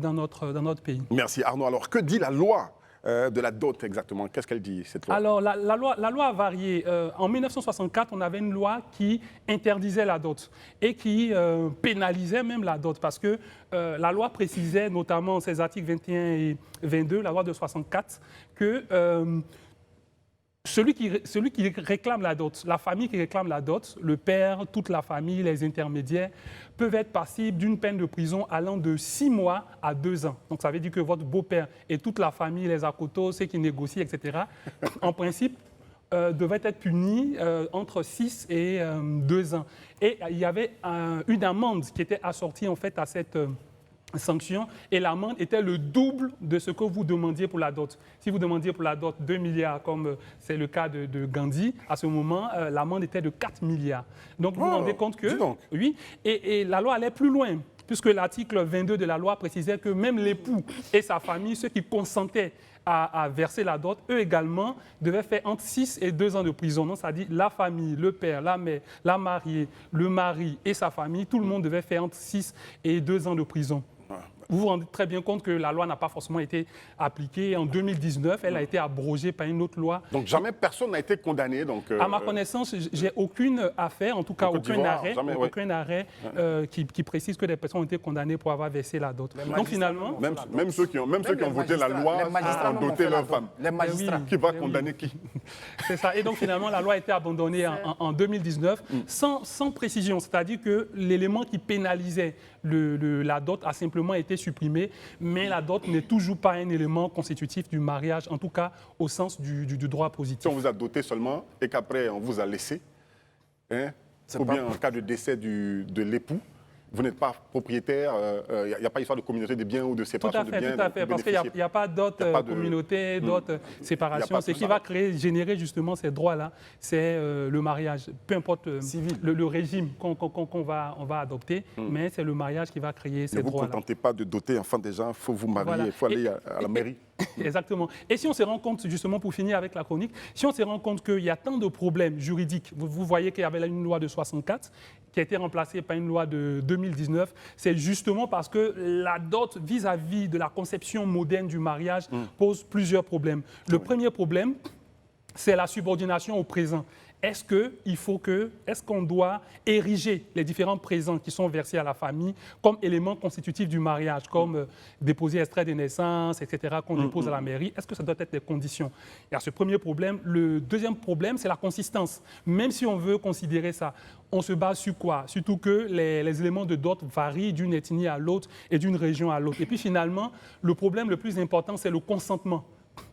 dans notre pays. Merci Arnaud. Alors, que dit la loi de la dot exactement? Qu'est-ce qu'elle dit, cette loi? Alors, la loi a varié. En 1964, on avait une loi qui interdisait la dot et qui pénalisait même la dot parce que la loi précisait, notamment ses articles 21 et 22, la loi de 64, que celui qui réclame la dot, la famille qui réclame la dot, le père, toute la famille, les intermédiaires, peuvent être passibles d'une peine de prison allant de 6 mois à 2 ans. Donc ça veut dire que votre beau-père et toute la famille, les acotos, ceux qui négocient, etc., en principe, devaient être punis entre 6 et 2 ans. Et il y avait une amende qui était assortie en fait à cette sanction, et l'amende était le double de ce que vous demandiez pour la dot. Si vous demandiez pour la dot 2 milliards, comme c'est le cas de Gandhi, à ce moment, l'amende était de 4 milliards. Donc vous vous rendez compte que... Oui, et la loi allait plus loin, puisque l'article 22 de la loi précisait que même l'époux et sa famille, ceux qui consentaient à verser la dot, eux également devaient faire entre 6 et 2 ans de prison. Donc, ça dit la famille, le père, la mère, la mariée, le mari et sa famille, tout le monde devait faire entre 6 et 2 ans de prison. Vous vous rendez très bien compte que la loi n'a pas forcément été appliquée. En 2019, elle a été abrogée par une autre loi. Donc jamais personne n'a été condamné. Donc, à ma connaissance, j'ai aucune affaire, en tout cas aucun arrêt qui précise que des personnes ont été condamnées pour avoir versé la dot. Donc finalement... Même ceux qui ont voté la loi ont doté leurs femmes. Les magistrats. Qui va condamner qui? C'est ça. Et donc finalement, la loi a été abandonnée en 2019 sans précision. C'est-à-dire que l'élément qui pénalisait la dot a simplement été supprimé, mais la dot n'est toujours pas un élément constitutif du mariage, en tout cas au sens du droit positif. Si on vous a doté seulement et qu'après on vous a laissé, hein, ou bien en cas de décès de l'époux, vous n'êtes pas propriétaire, il n'y a pas histoire de communauté de biens ou de séparation de biens. Tout à fait, parce qu'il n'y a pas d'autres communautés, d'autres séparations. Ce qui va générer justement ces droits-là, c'est le mariage. Peu importe le régime qu'on va adopter, mais c'est le mariage qui va créer ces droits-là. Ne vous contentez pas de doter enfant des gens, il faut vous marier, il faut aller à la mairie. Exactement. Et si on se rend compte, justement pour finir avec la chronique, si on se rend compte qu'il y a tant de problèmes juridiques, vous voyez qu'il y avait une loi de 64 qui a été remplacée par une loi de 2019, c'est justement parce que la dot vis-à-vis de la conception moderne du mariage pose plusieurs problèmes. Le premier problème, c'est la subordination au présent. est-ce qu'on doit ériger les différents présents qui sont versés à la famille comme éléments constitutifs du mariage, comme déposer extrait de naissance, etc., qu'on dépose à la mairie? Est-ce que ça doit être des conditions? Il y a ce premier problème. Le deuxième problème, c'est la consistance. Même si on veut considérer ça, on se base sur quoi? Surtout que les éléments de dot varient d'une ethnie à l'autre et d'une région à l'autre. Et puis finalement, le problème le plus important, c'est le consentement.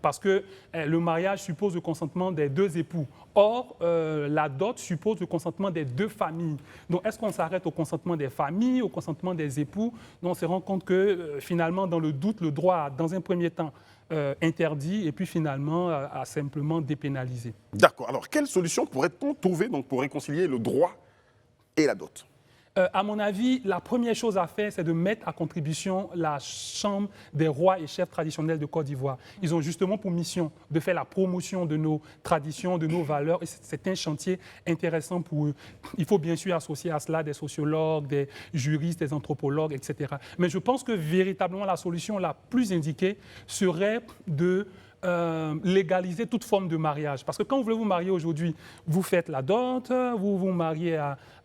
Parce que le mariage suppose le consentement des deux époux. Or, la dot suppose le consentement des deux familles. Donc, est-ce qu'on s'arrête au consentement des familles, au consentement des époux? Donc, on se rend compte que, finalement, dans le doute, le droit a, dans un premier temps, interdit et puis, finalement, a simplement dépénalisé. D'accord. Alors, quelle solution pourrait-on trouver donc, pour réconcilier le droit et la dot? À mon avis, la première chose à faire, c'est de mettre à contribution la Chambre des rois et chefs traditionnels de Côte d'Ivoire. Ils ont justement pour mission de faire la promotion de nos traditions, de nos valeurs, et c'est un chantier intéressant pour eux. Il faut bien sûr associer à cela des sociologues, des juristes, des anthropologues, etc. Mais je pense que véritablement la solution la plus indiquée serait de légaliser toute forme de mariage. Parce que quand vous voulez vous marier aujourd'hui, vous faites la dot, vous vous mariez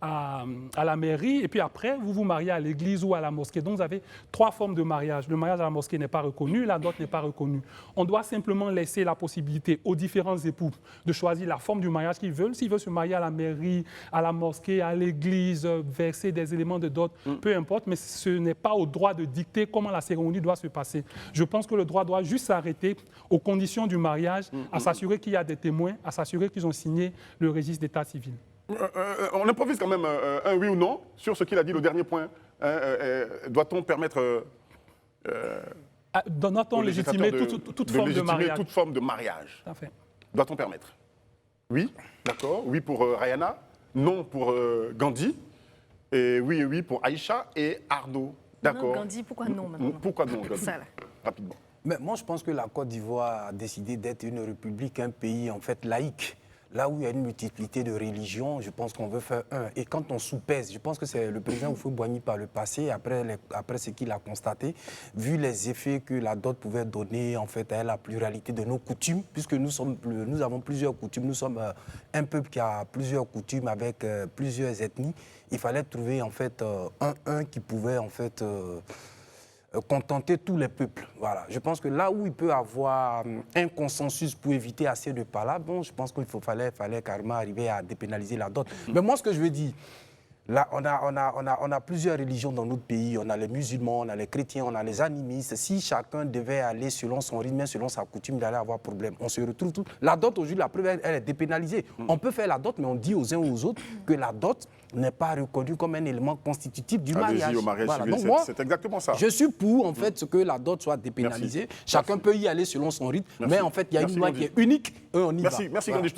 à la mairie, et puis après, vous vous mariez à l'église ou à la mosquée. Donc, vous avez trois formes de mariage. Le mariage à la mosquée n'est pas reconnu, la dot n'est pas reconnue. On doit simplement laisser la possibilité aux différents époux de choisir la forme du mariage qu'ils veulent. S'ils veulent se marier à la mairie, à la mosquée, à l'église, verser des éléments de dot, peu importe, mais ce n'est pas au droit de dicter comment la cérémonie doit se passer. Je pense que le droit doit juste s'arrêter aux conditions du mariage, à s'assurer qu'il y a des témoins, à s'assurer qu'ils ont signé le registre d'état civil. On improvise quand même un oui ou non sur ce qu'il a dit, le dernier point. Doit-on permettre Doit-on légitimer toute forme de mariage? Toute forme de mariage. Tout à fait. Doit-on permettre? Oui, d'accord. Oui pour Rayana, non pour Gandhi, et oui pour Aïcha et Arnaud. D'accord. Non, Gandhi, pourquoi non maintenant? Pourquoi non, Gandhi? Ça, là. Rapidement. Mais moi, je pense que la Côte d'Ivoire a décidé d'être une république, un pays en fait laïque. Là où il y a une multiplicité de religions, je pense qu'on veut faire un. Et quand on soupèse, je pense que c'est le président Houphouët-Boigny par le passé, après ce qu'il a constaté, vu les effets que la dot pouvait donner en fait à la pluralité de nos coutumes, puisque nous avons plusieurs coutumes, nous sommes un peuple qui a plusieurs coutumes avec plusieurs ethnies. Il fallait trouver en fait un qui pouvait en fait contenter tous les peuples. Voilà. Je pense que là où il peut y avoir un consensus pour éviter assez de palabres, bon, je pense qu'il fallait carrément arriver à dépénaliser la dot. Mais moi, ce que je veux dire, là, on a plusieurs religions dans notre pays. On a les musulmans, on a les chrétiens, on a les animistes. Si chacun devait aller selon son rythme, selon sa coutume, il allait avoir problème. On se retrouve tout. La dot, aujourd'hui, la preuve, elle est dépénalisée. On peut faire la dot, mais on dit aux uns ou aux autres que la dot n'est pas reconnue comme un élément constitutif du mariage. Au mariage voilà. civil, Donc moi, c'est exactement ça. je suis pour, en fait, que la dot soit dépénalisée. Merci. Chacun peut y aller selon son rythme, mais en fait, il y a une loi qui est unique et on y va. Merci Voilà. Gandhi, je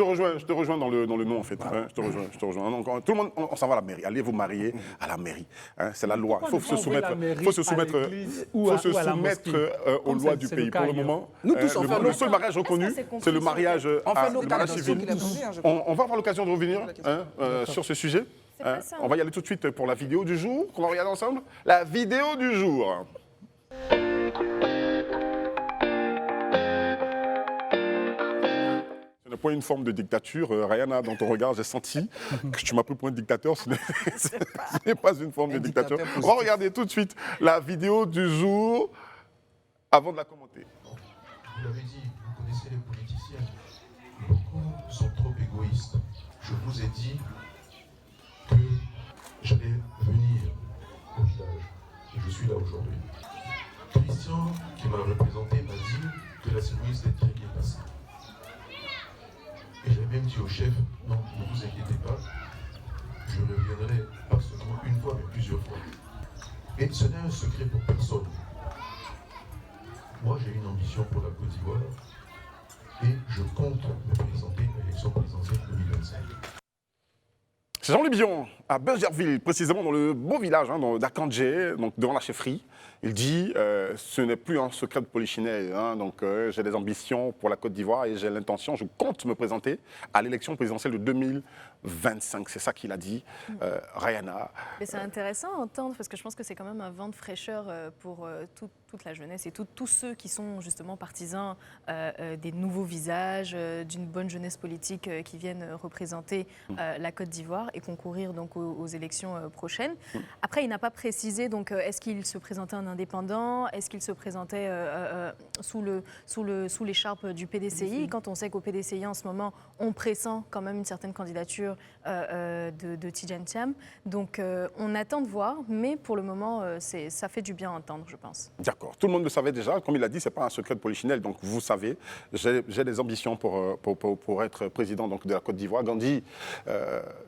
te rejoins dans le nom en fait. Hein, je te rejoins. Donc, tout le monde, on s'en va à la mairie. Allez vous marier à la mairie. Hein, c'est la loi. Il faut se soumettre, aux lois du pays. Pour le moment, Nous tous, on fait le seul mariage reconnu, c'est le mariage civil. On va avoir l'occasion de revenir sur ce sujet. Hein, on va y aller tout de suite pour la vidéo du jour qu'on va regarder ensemble. La vidéo du jour. Ce n'est pas une forme de dictature. Rayana, dans ton regard, j'ai senti que tu m'as pris pour un dictateur. Ce n'est pas une forme de dictature. On va regarder tout de suite la vidéo du jour avant de la commenter. Vous l'avez dit, vous connaissez les politiciens. Beaucoup sont trop égoïstes. Je vous ai dit que j'allais venir au village. Et je suis là aujourd'hui. Christian, qui m'a représenté, m'a dit que la cérémonie s'était très bien passée. Et j'ai même dit au chef, non, ne vous inquiétez pas, je reviendrai pas seulement une fois, mais plusieurs fois. Et ce n'est un secret pour personne. Moi, j'ai une ambition pour la Côte d'Ivoire et je compte me présenter à l'élection présidentielle 2025. C'est Jean Libion, à Bergerville, précisément dans le beau village d'Akandjé, donc devant la chefferie. Il dit ce n'est plus un secret de polichinelle. Donc j'ai des ambitions pour la Côte d'Ivoire et j'ai l'intention, je compte me présenter à l'élection présidentielle de 25. C'est ça qu'il a dit, Rayana. Mais c'est intéressant à entendre parce que je pense que c'est quand même un vent de fraîcheur pour toute la jeunesse et tous ceux qui sont justement partisans des nouveaux visages, d'une bonne jeunesse politique qui viennent représenter la Côte d'Ivoire et concourir donc aux élections prochaines. Après, il n'a pas précisé, donc est-ce qu'il se présentait en indépendant, est-ce qu'il se présentait sous l'écharpe du PDCI, quand on sait qu'au PDCI en ce moment, on pressent quand même une certaine candidature de Tidjane Thiam. Donc on attend de voir, mais pour le moment, ça fait du bien à entendre, je pense. D'accord. Tout le monde le savait déjà. Comme il l'a dit, ce n'est pas un secret de polichinelle. Donc, vous savez, j'ai des ambitions pour être président donc, de la Côte d'Ivoire. Gandhi...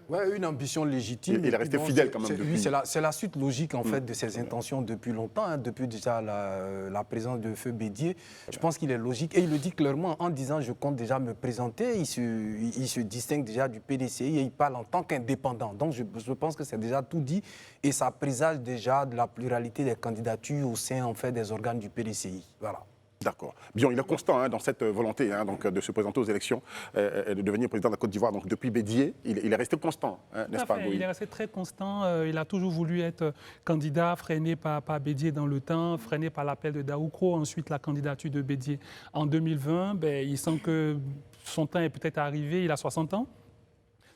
Ouais, une ambition légitime. Il est resté fidèle quand même depuis. Oui, c'est la suite logique en fait de ses intentions depuis longtemps, hein, depuis déjà la présence de Feu Bédié. Je pense qu'il est logique et il le dit clairement en disant je compte déjà me présenter. Il se distingue déjà du PDCI et il parle en tant qu'indépendant. Donc je pense que c'est déjà tout dit et ça présage déjà de la pluralité des candidatures au sein en fait des organes du PDCI. Voilà. D'accord. Bien, il est constant dans cette volonté donc, de se présenter aux élections et de devenir président de la Côte d'Ivoire. Donc depuis Bédié, il est resté constant, n'est-ce pas, Goï? Il est resté très constant. Il a toujours voulu être candidat, freiné par Bédié dans le temps, freiné par l'appel de Daoukro. Ensuite, la candidature de Bédié en 2020. Il sent que son temps est peut-être arrivé. Il a 60 ans.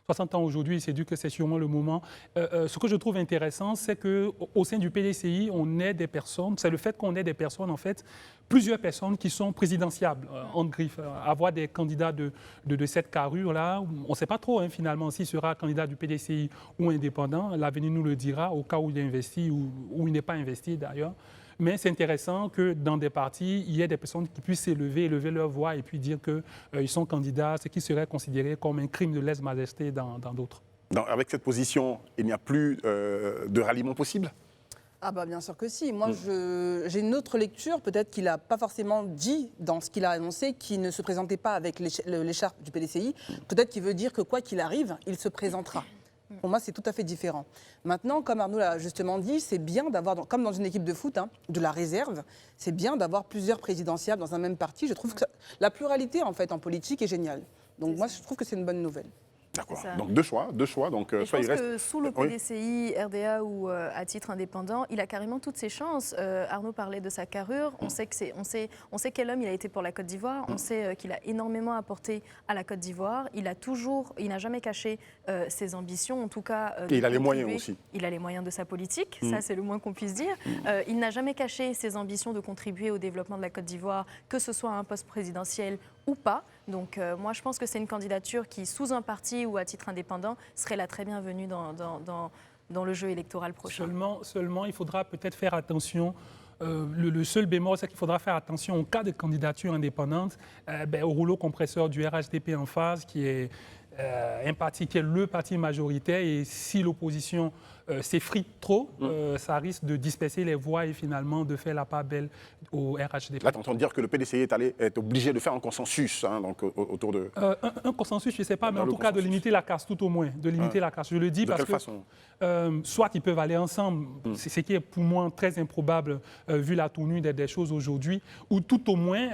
60 ans aujourd'hui, il s'est dit que c'est sûrement le moment. Ce que je trouve intéressant, c'est qu'au sein du PDCI, on ait des personnes, c'est le fait qu'on ait des personnes, en fait, plusieurs personnes qui sont présidentiables, en griffe. Avoir des candidats de cette carrure-là, on ne sait pas trop, finalement, s'il sera candidat du PDCI ou indépendant. L'avenir nous le dira, au cas où il est investi ou il n'est pas investi, d'ailleurs. Mais c'est intéressant que dans des partis, il y ait des personnes qui puissent s'élever, élever leur voix et puis dire qu'ils sont candidats, ce qui serait considéré comme un crime de lèse-majesté dans d'autres. Avec cette position, il n'y a plus de ralliement possible? Ah bah bien sûr que si. Moi, j'ai une autre lecture. Peut-être qu'il n'a pas forcément dit dans ce qu'il a annoncé qu'il ne se présentait pas avec l'écharpe du PDCI. Peut-être qu'il veut dire que quoi qu'il arrive, il se présentera. Pour moi, c'est tout à fait différent. Maintenant, comme Arnaud l'a justement dit, c'est bien d'avoir, comme dans une équipe de foot, de la réserve. C'est bien d'avoir plusieurs présidentiables dans un même parti. Je trouve que la pluralité, en fait, en politique est géniale. Donc moi, je trouve que c'est une bonne nouvelle. D'accord. Donc deux choix. Donc je pense que sous le PDCI, RDA ou à titre indépendant, il a carrément toutes ses chances. Arnaud parlait de sa carrure. On sait quel homme il a été pour la Côte d'Ivoire. On sait qu'il a énormément apporté à la Côte d'Ivoire. Il n'a jamais caché ses ambitions, en tout cas. Et il a les moyens aussi. Il a les moyens de sa politique. Ça, c'est le moins qu'on puisse dire. Il n'a jamais caché ses ambitions de contribuer au développement de la Côte d'Ivoire, que ce soit à un poste présidentiel ou pas. Donc moi, je pense que c'est une candidature qui, sous un parti ou à titre indépendant, serait la très bienvenue dans le jeu électoral prochain. Seulement il faudra peut-être faire attention. Le seul bémol, c'est qu'il faudra faire attention au cas de candidature indépendante, au rouleau compresseur du RHDP en face, qui est un parti qui est le parti majoritaire. Et si l'opposition s'effrite trop, ça risque de disperser les voix et finalement de faire la part belle au RHDP. Là, tu entends dire que le PDCI est obligé de faire un consensus donc, autour de... Un consensus, je ne sais pas, mais en tout cas de limiter la casse tout au moins. De limiter la casse. Je le dis de parce quelle façon? Soit ils peuvent aller ensemble, c'est ce qui est pour moi très improbable vu la tournure des choses aujourd'hui, ou tout au moins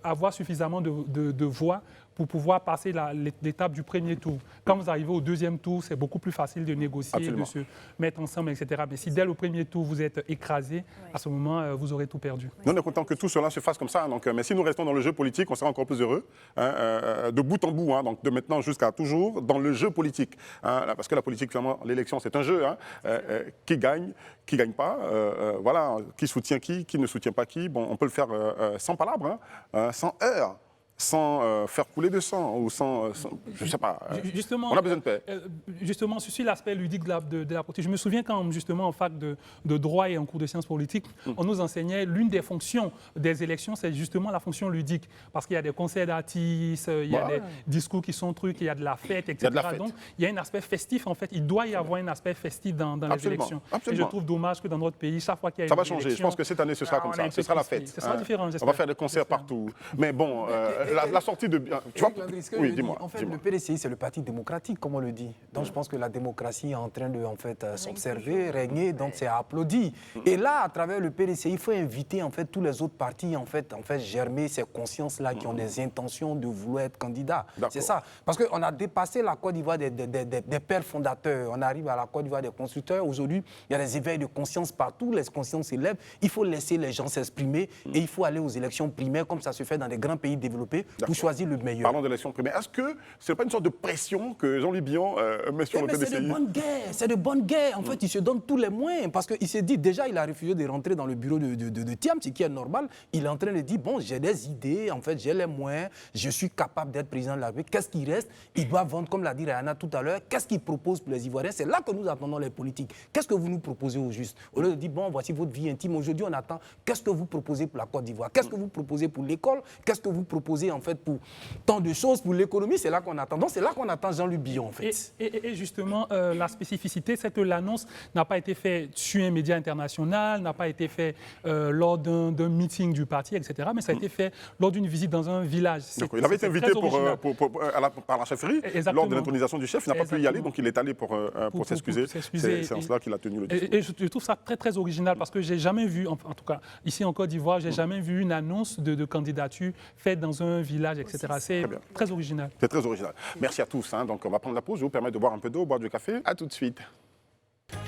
avoir suffisamment de voix pour pouvoir passer l'étape du premier tour. Quand vous arrivez au deuxième tour, c'est beaucoup plus facile de négocier, Absolument. de se mettre ensemble, etc. Mais si dès le premier tour, vous êtes écrasé, à ce moment, vous aurez tout perdu. Nous, on est content que tout cela se fasse comme ça. Donc, mais si nous restons dans le jeu politique, on sera encore plus heureux, de bout en bout, donc de maintenant jusqu'à toujours, dans le jeu politique. Parce que la politique, finalement, l'élection, c'est un jeu. Qui gagne pas, voilà, qui soutient qui ne soutient pas qui. Bon, on peut le faire sans palabres, sans heurts. Sans faire couler de sang ou sans je ne sais pas. Justement, on a besoin de paix. Justement, sur l'aspect ludique de la politique, je me souviens quand, justement, en fac de droit et en cours de sciences politiques, on nous enseignait l'une des fonctions des élections, c'est justement la fonction ludique. Parce qu'il y a des concerts d'artistes, il y a des discours qui sont trucs, il y a de la fête, etc. Donc, il y a un aspect festif, en fait. Il doit y avoir un aspect festif dans les élections. Absolument. Et je trouve dommage que dans notre pays, chaque fois qu'il y a ça va changer. Je pense que cette année, ce sera comme ça. Ce sera la fête. Ce sera différent, on va faire des concerts partout. Mais bon... la sortie de... Tu vois, oui, dis-moi. En fait, le PDCI, c'est le parti démocratique, comme on le dit. Donc, je pense que la démocratie est en train de s'observer, régner, donc c'est applaudi. Et là, à travers le PDCI, il faut inviter en fait tous les autres partis en fait germer ces consciences-là qui ont des intentions de vouloir être candidats. C'est ça. Parce qu'on a dépassé la Côte d'Ivoire des pères fondateurs. On arrive à la Côte d'Ivoire des constructeurs. Aujourd'hui, il y a des éveils de conscience partout. Les consciences s'élèvent. Il faut laisser les gens s'exprimer et il faut aller aux élections primaires comme ça se fait dans des grands pays développés pour choisir le meilleur. Parlons d'élections primaires. Est-ce que ce n'est pas une sorte de pression que Jean-Louis Billon met sur le PDCI? C'est de bonnes guerres. C'est de bonnes guerres. En fait, il se donne tous les moyens parce qu'il s'est dit, déjà, il a refusé de rentrer dans le bureau de Thiam, ce qui est normal. Il est en train de dire, bon, j'ai des idées, en fait, j'ai les moyens, je suis capable d'être président de la République. Qu'est-ce qui reste? Il doit vendre, comme l'a dit Rihanna tout à l'heure, qu'est-ce qu'il propose pour les Ivoiriens? C'est là que nous attendons les politiques. Qu'est-ce que vous nous proposez au juste? Au lieu de dire, bon, voici votre vie intime. Aujourd'hui, on attend, qu'est-ce que vous proposez pour la Côte d'Ivoire? Qu'est-ce que vous proposez pour l'école? Qu'est-ce que vous proposez, en fait, pour tant de choses, pour l'économie? C'est là qu'on attend. Donc, c'est là qu'on attend Jean-Louis Billon, en fait. Et justement, la spécificité, c'est que l'annonce n'a pas été faite sur un média international, n'a pas été faite lors d'un meeting du parti, etc. Mais ça a été fait lors d'une visite dans un village. Il avait été invité par la chefferie lors de l'intronisation du chef. Il n'a pas pu y aller, donc il est allé pour s'excuser. C'est en cela qu'il a tenu le discours. Et je trouve ça très, très original parce que j'ai jamais vu, en tout cas ici en Côte d'Ivoire, j'ai jamais vu une annonce de candidature faite dans un village, etc. C'est très original. C'est très original. Merci à tous. Donc on va prendre la pause. Je vous permets de boire un peu d'eau, boire du café. À tout de suite.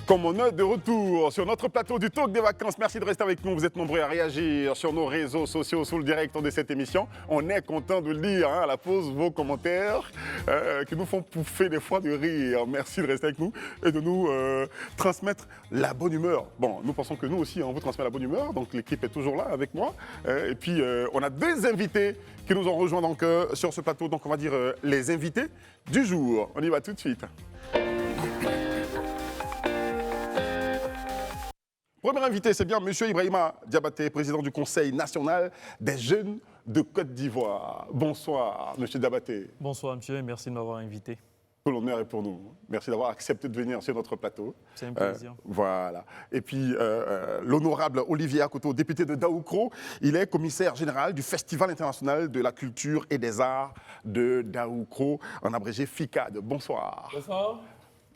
Comme on est de retour sur notre plateau du Talk des vacances, merci de rester avec nous. Vous êtes nombreux à réagir sur nos réseaux sociaux sous le direct de cette émission. On est content de lire à la pause vos commentaires qui nous font pouffer des fois de rire. Merci de rester avec nous et de nous transmettre la bonne humeur. Bon, nous pensons que nous aussi, on vous transmet la bonne humeur. Donc l'équipe est toujours là avec moi. Et puis on a deux invités qui nous ont rejoints donc, sur ce plateau. Donc on va dire les invités du jour. On y va tout de suite. Premier invité, c'est bien M. Ibrahima Diabaté, président du Conseil national des jeunes de Côte d'Ivoire. Bonsoir, M. Diabaté. Bonsoir, monsieur, et merci de m'avoir invité. Tout l'honneur est pour nous. Merci d'avoir accepté de venir sur notre plateau. C'est un plaisir. Voilà. Et puis, l'honorable Olivier Akoto, député de Daoukro, il est commissaire général du Festival international de la culture et des arts de Daoukro, en abrégé FICAD. Bonsoir. Bonsoir.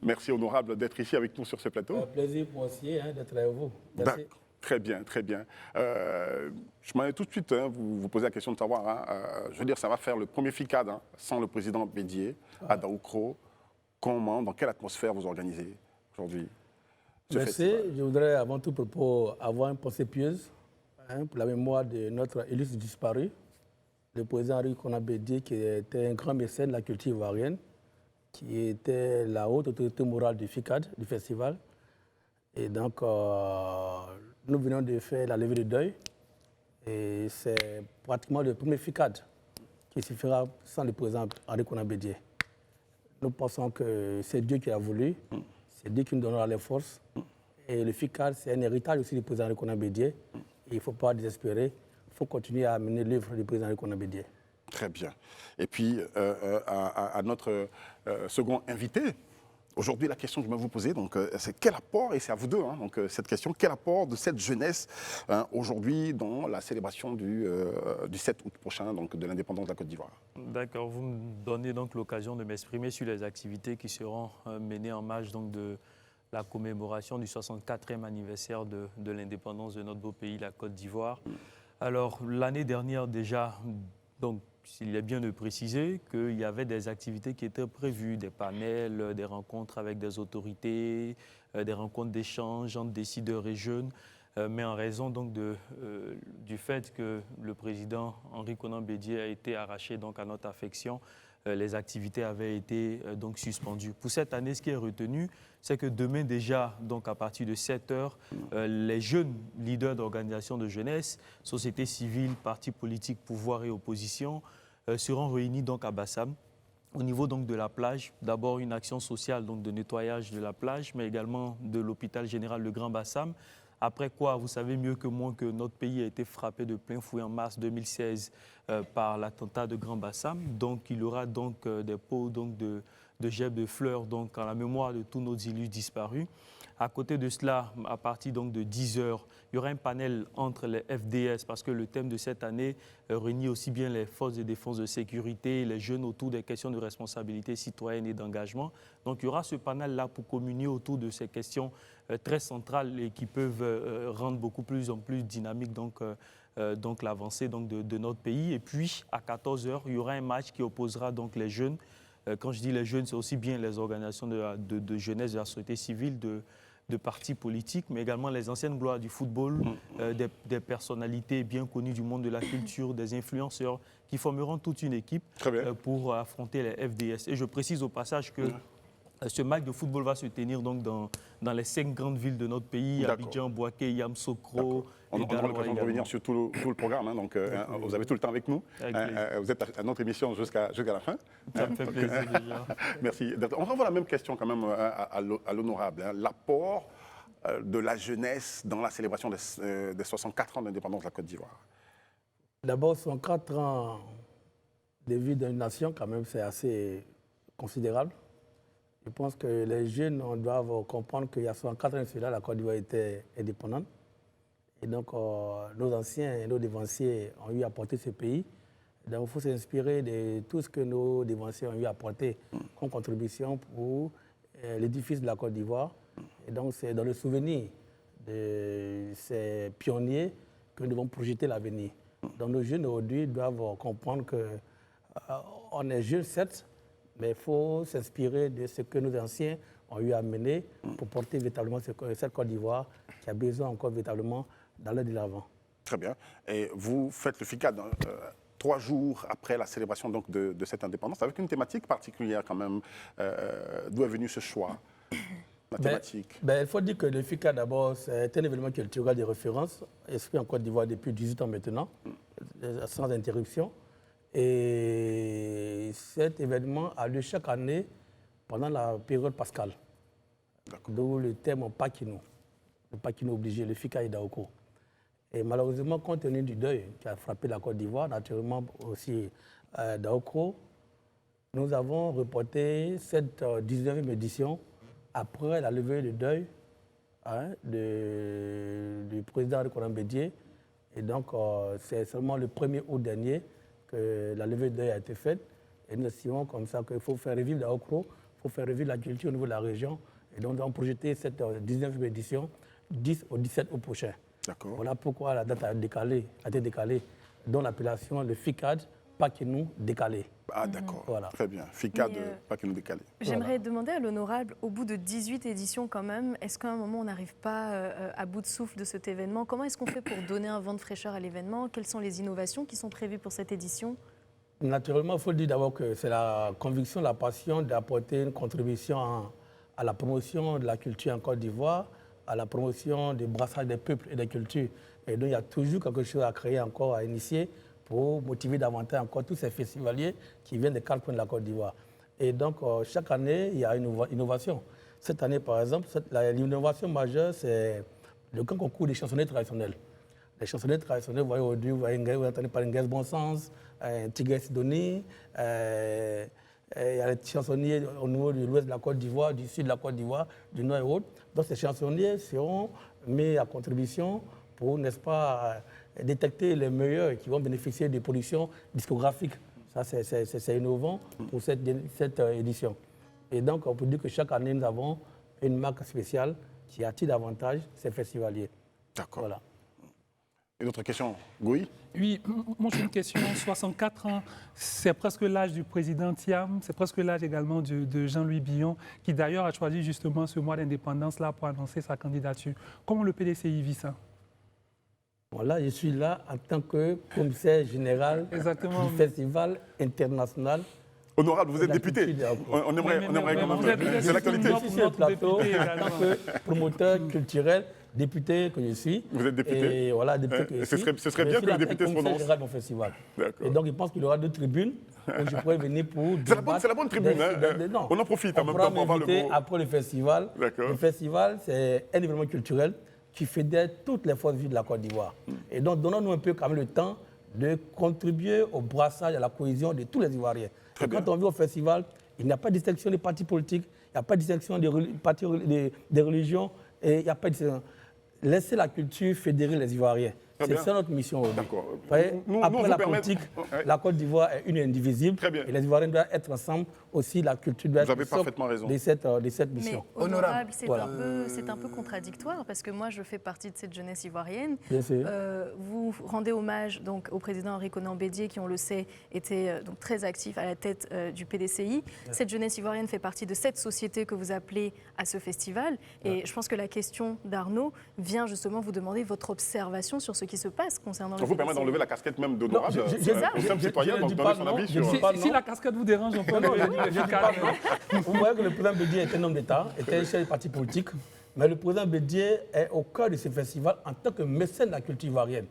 Merci, honorable, d'être ici avec nous sur ce plateau. Un plaisir pour moi aussi d'être avec vous. Merci. Très bien, très bien. Je m'en vais tout de suite vous poser la question de savoir. Je veux dire, ça va faire le premier FICAD sans le président Bédié à Daoukro. Comment, dans quelle atmosphère vous organisez aujourd'hui ce festival? Je voudrais avant tout propos avoir une pensée pieuse pour la mémoire de notre illustre disparu, le président Henri Konan Bédié, qui était un grand mécène de la culture ivoirienne, qui était la haute autorité morale du FICAD, du festival. Et donc, nous venons de faire la levée de deuil. Et c'est pratiquement le premier FICAD qui se fera sans le président Henri Konan Bédié. Nous pensons que c'est Dieu qui a voulu, c'est Dieu qui nous donnera les forces. Et le FICAD, c'est un héritage aussi du président Henri Konan Bédié. Et il ne faut pas désespérer, il faut continuer à mener l'œuvre du président Henri Konan Bédié. Très bien. Et puis, à notre second invité, aujourd'hui, la question que je vais vous poser, c'est quel apport, et c'est à vous deux, cette question, quel apport de cette jeunesse aujourd'hui dans la célébration du 7 août prochain, donc de l'indépendance de la Côte d'Ivoire? D'accord, vous me donnez donc l'occasion de m'exprimer sur les activités qui seront menées en marge donc, de la commémoration du 64e anniversaire de l'indépendance de notre beau pays, la Côte d'Ivoire. Alors, l'année dernière déjà, donc, il est bien de préciser qu'il y avait des activités qui étaient prévues, des panels, des rencontres avec des autorités, des rencontres d'échange entre décideurs et jeunes. Mais en raison donc du fait que le président Henri Konan Bédié a été arraché donc à notre affection, les activités avaient été donc suspendues. Pour cette année, ce qui est retenu, c'est que demain déjà, donc à partir de 7 h, les jeunes leaders d'organisations de jeunesse, société civile, partis politiques, pouvoir et opposition, seront réunis donc à Bassam. Au niveau donc de la plage, d'abord une action sociale donc de nettoyage de la plage, mais également de l'hôpital général Le Grand Bassam. Après quoi, vous savez mieux que moi que notre pays a été frappé de plein fouet en mars 2016 par l'attentat de Grand Bassam. Donc il y aura donc des pots donc, de gerbes de fleurs donc, en la mémoire de tous nos illustres disparus. À côté de cela, à partir donc de 10h, il y aura un panel entre les FDS parce que le thème de cette année réunit aussi bien les forces de défense de sécurité, les jeunes autour des questions de responsabilité citoyenne et d'engagement. Donc il y aura ce panel-là pour communier autour de ces questions très centrales et qui peuvent rendre beaucoup plus en plus dynamique donc l'avancée de notre pays. Et puis à 14h, il y aura un match qui opposera donc les jeunes. Quand je dis les jeunes, c'est aussi bien les organisations de jeunesse de la société civile, de partis politiques, mais également les anciennes gloires du football, des personnalités bien connues du monde de la culture, des influenceurs qui formeront toute une équipe pour affronter les FDS. Et je précise au passage que ce match de football va se tenir donc dans les 5 grandes villes de notre pays, Abidjan, Bouaké, Yamoussoukro. On aura l'occasion de revenir sur tout le programme, hein, donc vous avez tout le temps avec nous. Vous êtes à notre émission jusqu'à la fin. Ça me fait plaisir déjà. Merci. On renvoie la même question quand même à l'honorable. Hein. L'apport de la jeunesse dans la célébration des 64 ans d'indépendance de la Côte d'Ivoire. D'abord, 64 ans de vie d'une nation, quand même, c'est assez considérable. Je pense que les jeunes doivent comprendre qu'il y a 64 ans de cela, la Côte d'Ivoire était indépendante. Et donc, nos anciens et nos dévanciers ont eu à porter ce pays. Donc, il faut s'inspirer de tout ce que nos dévanciers ont eu à porter comme contribution pour l'édifice de la Côte d'Ivoire. Et donc, c'est dans le souvenir de ces pionniers que nous devons projeter l'avenir. Donc, nos jeunes aujourd'hui doivent comprendre qu'on est jeunes, certes, mais il faut s'inspirer de ce que nos anciens ont eu à mener pour porter véritablement cette Côte d'Ivoire qui a besoin encore véritablement d'aller de l'avant. Très bien. Et vous faites le FICAD 3 jours après la célébration donc, de cette indépendance, avec une thématique particulière quand même. D'où est venu ce choix, la thématique? Il faut dire que le FICAD, d'abord, c'est un événement culturel de référence, inscrit en Côte d'Ivoire depuis 18 ans maintenant, sans interruption. Et cet événement a lieu chaque année pendant la période pascale. D'où le thème Pakino, le Pakino obligé, le Fika et Daoko. Et malheureusement, compte tenu du deuil qui a frappé la Côte d'Ivoire, naturellement aussi Daoko, nous avons reporté cette 19e édition après la levée de deuil du président Konan Bédié. Et donc, c'est seulement le 1er août dernier que la levée de deuil a été faite. Et nous estimons comme ça qu'il faut faire revivre Daokro, il faut faire revivre la culture au niveau de la région. Et donc, nous avons projeté cette 19e édition 10 au 17 août prochain. Voilà pourquoi la date a été décalée, dont l'appellation le FICAD, Pakino décalé. Ah d'accord, voilà. Très bien. FICAD, Pakino décalé. J'aimerais demander à l'honorable, au bout de 18 éditions quand même, est-ce qu'à un moment on n'arrive pas à bout de souffle de cet événement? Comment est-ce qu'on fait pour donner un vent de fraîcheur à l'événement? Quelles sont les innovations qui sont prévues pour cette édition? Naturellement, il faut dire d'abord que c'est la conviction, la passion d'apporter une contribution à la promotion de la culture en Côte d'Ivoire, à la promotion du brassage des peuples et des cultures. Et donc il y a toujours quelque chose à créer encore, à initier, pour motiver davantage encore tous ces festivaliers qui viennent des 4 coins de la Côte d'Ivoire. Et donc, chaque année, il y a une innovation. Cette année, par exemple, l'innovation majeure, c'est le grand concours des chansonniers traditionnels. Les chansonniers traditionnels, vous voyez aujourd'hui, vous entendez parler de Bon Sens, Tigre Sidonie, il y a les chansonniers au niveau de l'ouest de la Côte d'Ivoire, du sud de la Côte d'Ivoire, du nord et autres. Donc, ces chansonniers seront mis à contribution pour, n'est-ce pas, détecter les meilleurs qui vont bénéficier des productions discographiques. Ça, c'est innovant pour cette édition. Et donc, on peut dire que chaque année, nous avons une marque spéciale qui attire davantage ces festivaliers. D'accord. Voilà. Une autre question, Goui? Oui, moi j'ai une question. 64 ans, c'est presque l'âge du président Thiam, c'est presque l'âge également de Jean-Louis Billon, qui d'ailleurs a choisi justement ce mois d'indépendance-là pour annoncer sa candidature. Comment le PDCI vit ça? Bon, là, je suis là en tant que commissaire général du Festival international. Honorable, vous êtes député. On aimerait quand même. C'est l'actualité. Je suis sur le plateau en tant que promoteur culturel, député que je suis. Vous êtes député. Et voilà, député que je suis. Ce serait bien que le député se prononce. Général de mon festival. Et donc, je pense qu'il y aura 2 tribunes où je pourrais venir pour débattre. C'est la bonne tribune. Non. On en profite en même temps pour avoir le mot. Après le festival. Le festival, c'est un événement culturel qui fédère toutes les forces vives de la Côte d'Ivoire. Et donc, donnons-nous un peu quand même le temps de contribuer au brassage, à la cohésion de tous les Ivoiriens. Et quand on vient au festival, Il n'y a pas de distinction des partis politiques, il n'y a pas de distinction des religions, et il n'y a pas de distinction. Laissez la culture fédérer les Ivoiriens. C'est ça notre mission aujourd'hui. Après la politique, la Côte d'Ivoire est une et indivisible. Et les Ivoiriens doivent être ensemble. Aussi, la culture doit être le socle de cette mission. Mais honorable, c'est un peu contradictoire parce que moi, je fais partie de cette jeunesse ivoirienne. Bien sûr. Vous rendez hommage donc, au président Henri Konan Bédié, qui, on le sait, était donc, très actif à la tête du PDCI. Cette jeunesse ivoirienne fait partie de cette société que vous appelez à ce festival. Et je pense que la question d'Arnaud vient justement vous demander votre observation sur ce qui se passe concernant le PDCI. Ça vous permet d'enlever la casquette même d'honorable au simple citoyen, donc donner son avis sur... Si la casquette vous dérange, on peut... Vous voyez que le président Bédié est un homme d'État, était un chef de parti politique, mais le président Bédié est au cœur de ce festival en tant que mécène de la culture ivoirienne.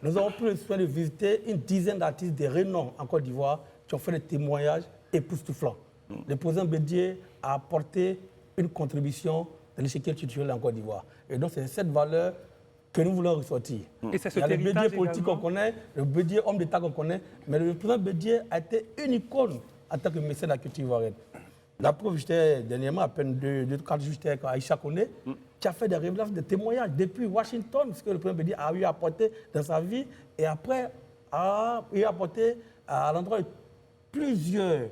Nous avons pris le soin de visiter une dizaine d'artistes de renom en Côte d'Ivoire qui ont fait des témoignages époustouflants. Le président Bédié a apporté une contribution de l'échiquier culturel en Côte d'Ivoire. Et donc c'est cette valeur que nous voulons ressortir. Et c'est ce Il y a le héritage Bédié politique également. qu'on connaît, le Bédié homme d'État qu'on connaît, mais le président Bédié a été une icône en tant que mécène de la culture ivoirienne. La preuve, j'étais dernièrement, à peine 2-4 jours, j'étais avec Aïcha Koné, qui a fait des révélations, des témoignages depuis Washington, ce que le président Bédié a eu à apporter dans sa vie, et après a eu à apporter à l'endroit de plusieurs